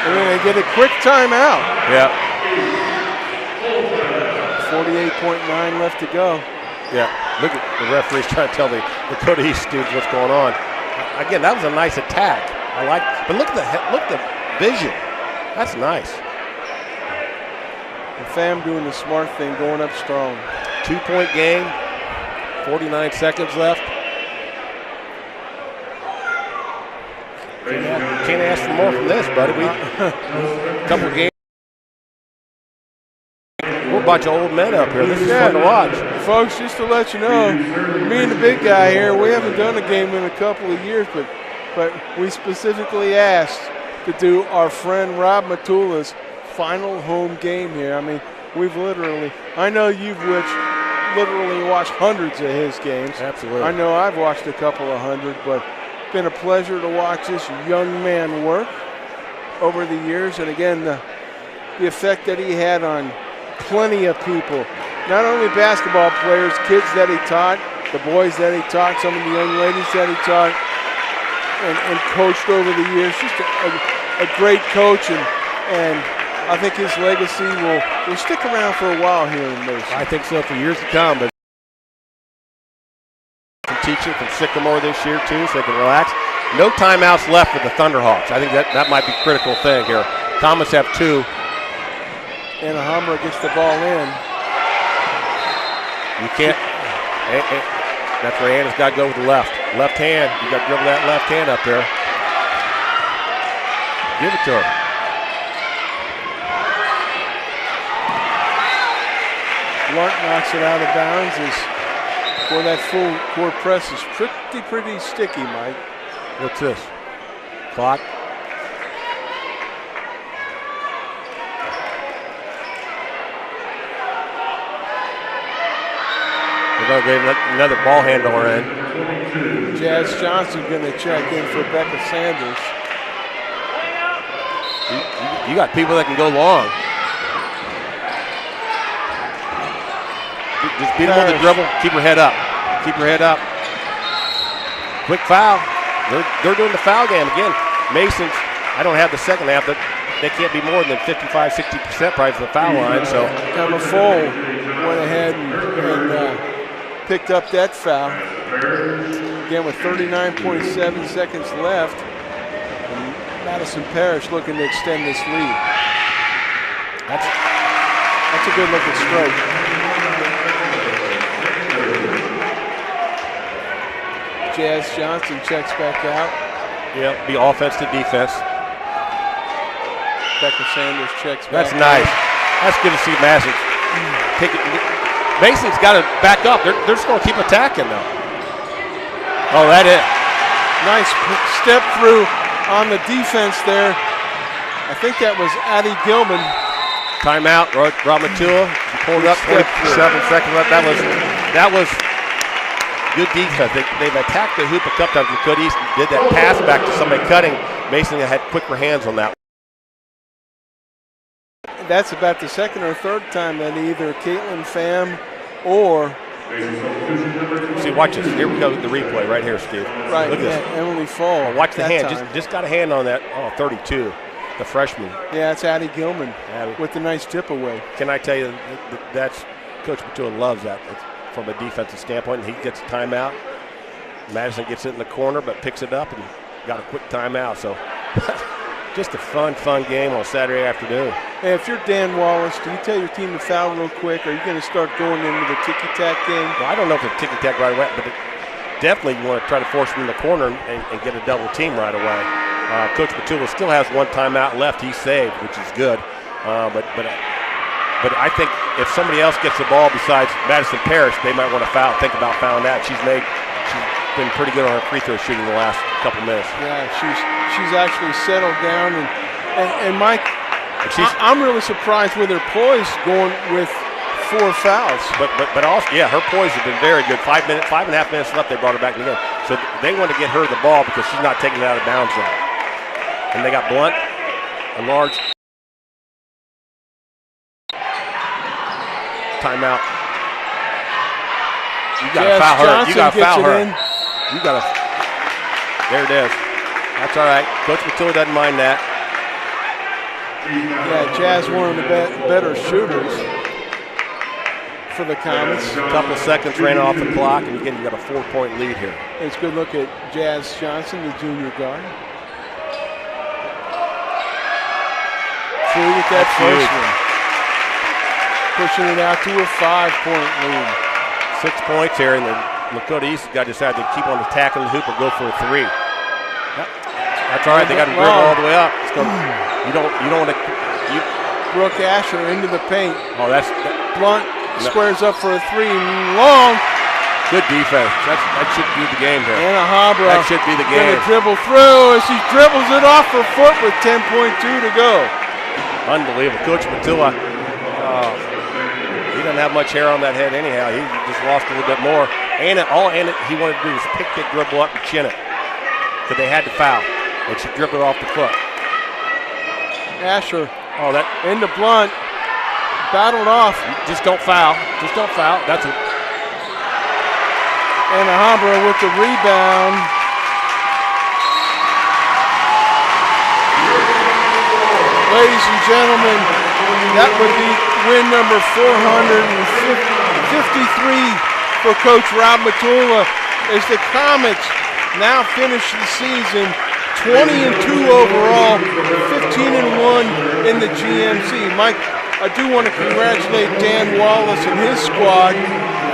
And then they get a quick timeout. Yeah. 48.9 left to go. Yeah. Look at the referee's trying to tell the Lakota East students what's going on. Again, that was a nice attack. I like, but look at the vision. That's nice. And Pham doing the smart thing, going up strong. 2-point game. 49 seconds left. Can't ask for more from this, buddy. Couple games. We're a bunch of old men up here. This is fun to watch. Folks, just to let you know, me and the big guy here, we haven't done a game in a couple of years, but we specifically asked to do our friend Rob Matula's final home game here. I mean, we've literally, I know you've literally watched hundreds of his games. Absolutely. I know I've watched a couple of hundred, but it's been a pleasure to watch this young man work over the years. And again, the effect that he had on plenty of people, not only basketball players, kids that he taught, the boys that he taught, some of the young ladies that he taught and coached over the years. Just a great coach, and I think his legacy will stick around for a while here in Mason. I think so for years to come. But teaching from Sycamore this year too, so they can relax. No timeouts left for the Thunderhawks. I think that might be a critical thing here. Comets have 2. And Alhambra gets the ball in. You can't. That's where Anna's got to go with the left. Left hand. You got to dribble that left hand up there. Give it to her. Blunt knocks it out of bounds. Boy, that full court press is pretty sticky, Mike. What's this? Clock. We're going to get another ball handler in. Jazz Johnson going to check in for Becca Sanders. You got people that can go long. Just beat them on the dribble. Keep her head up. Keep her head up. Quick foul. They're doing the foul game again. Masons, I don't have the second half, but they can't be more than 55, 60% probably for the foul line. So Emma Fole went ahead and picked up that foul. Again, with 39.7 seconds left, and Madison Parrish looking to extend this lead. That's a good looking stroke. Jazz Johnson checks back out. Yeah, be offense to defense. Becca Sanders checks back. That's nice. That's good to see Madison take it. Mason's got to back up. They're just going to keep attacking though. Oh, that it. Nice step through on the defense there. I think that was Addie Gilman. Timeout. Rob Matua pulled up. 27 seconds left. That was good defense. They've attacked the hoop a couple times. Lakota East did that pass back to somebody cutting. Mason had quicker hands on that. That's about the second or third time that either Caitlin Pham or see, watch this. Here we go with the replay right here, Steve. Right, look at this. Emily Fall. Oh, watch the hand. Just got a hand on that. Oh, 32, the freshman. Yeah, it's Addie Gilman with the nice tip away. Can I tell you, that's Coach Matua loves that from a defensive standpoint. He gets a timeout. Madison gets it in the corner, but picks it up and got a quick timeout. So just a fun game on Saturday afternoon. Hey, if you're Dan Wallace, do you tell your team to foul real quick? Or are you going to start going into the ticky-tack game? Well, I don't know if it's ticky-tack right away, but definitely you want to try to force them in the corner and get a double team right away. Coach Matua still has one timeout left. He saved, which is good. But I think if somebody else gets the ball besides Madison Parrish, they might want to think about fouling that. She's been pretty good on her free throw shooting the last couple minutes. Yeah, she's actually settled down and Mike, I'm really surprised with her poise going with 4 fouls. But also, yeah, her poise has been very good. 5 and a half minutes left. They brought her back in the game, so they want to get her the ball because she's not taking it out of bounds yet. And they got Blunt, a large timeout. You got to foul her. You got to foul her. You got to. There it is. That's all right. Coach Matua doesn't mind that. Yeah, Jazz one of the better shooters for the Comets. A couple seconds ran off the clock, and again, you got a 4-point lead here. It's a good look at Jazz Johnson, the junior guard. Through with that first one. Pushing it out to a 5-point lead. 6 points here, and the Lakota East got to decide to keep on attacking the hoop or go for a 3. That's all right. They got to dribble all the way up. You don't want to. Brooke Asher into the paint. Oh, that's Blunt squares up for a 3. Long. Good defense. That should be the game here. Anna Habra. That should be the game. Gonna dribble through as she dribbles it off her foot with 10.2 to go. Unbelievable. Coach Matua. He doesn't have much hair on that head anyhow. He just lost a little bit more. All he wanted to do was pick the dribble up and chin it. Because they had to foul. And she dribbled off the foot. Asher. Oh, that into Blunt. Battled off. Just don't foul. Just don't foul. That's it. And Alhambra with the rebound. Ladies and gentlemen, that would be win number 453 for Coach Rob Matua as the Comets now finish the season 20-2 overall, 15-1 in the GMC. Mike, I do want to congratulate Dan Wallace and his squad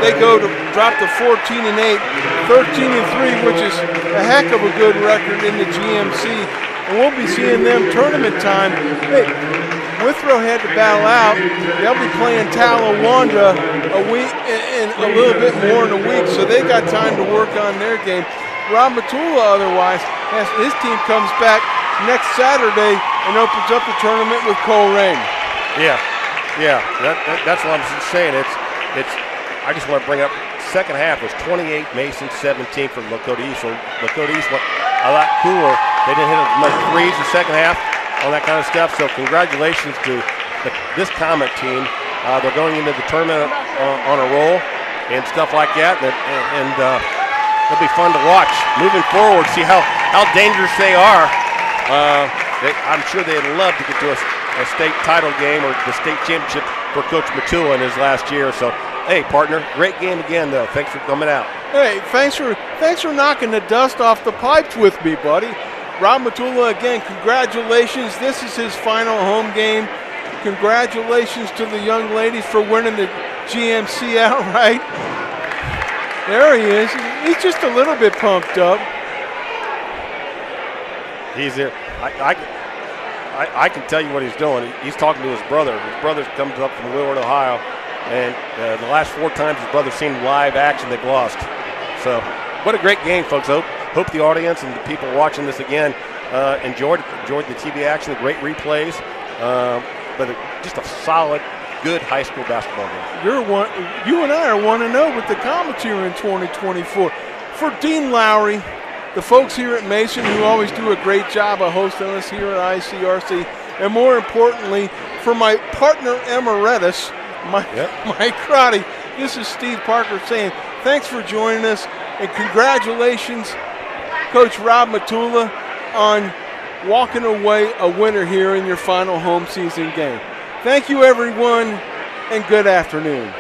they go to drop to 14-8, 13-3, which is a heck of a good record in the GMC. And we'll be seeing them tournament time. Hey, Withrow had to bow out. They'll be playing Talawanda a week and a little bit more in a week, so they got time to work on their game. Rob Matula, otherwise, his team comes back next Saturday and opens up the tournament with Coleraine. Yeah, that's what I'm saying. It's. I just want to bring up. Second half was 28 Mason, 17 for Lakota East. So Lakota East went a lot cooler. They didn't hit as much threes in the second half, all that kind of stuff. So congratulations to this Comet team. They're going into the tournament on a roll and stuff like that, and it'll be fun to watch moving forward. See how dangerous they are. I'm sure they'd love to get to a state title game or the state championship for Coach Matula in his last year. So, hey, partner, great game again, though. Thanks for coming out. Hey, thanks for knocking the dust off the pipes with me, buddy. Rob Matula, again, congratulations. This is his final home game. Congratulations to the young ladies for winning the GMC outright. There he is. He's just a little bit pumped up. He's there. I can tell you what he's doing. He's talking to his brother. His brother comes up from Willard, Ohio, and the last 4 times his brother's seen live action, they've lost. So, what a great game, folks. Hope the audience and the people watching this again enjoyed the TV action, the great replays, but just a solid, good high school basketball game. You and I are 1-0 with the Comets here in 2024. For Dean Lowry, the folks here at Mason who always do a great job of hosting us here at ICRC, and more importantly, for my partner emeritus, Mike Crotty, this is Steve Parker saying thanks for joining us, and congratulations, Coach Rob Matula, on walking away a winner here in your final home season game. Thank you, everyone, and good afternoon.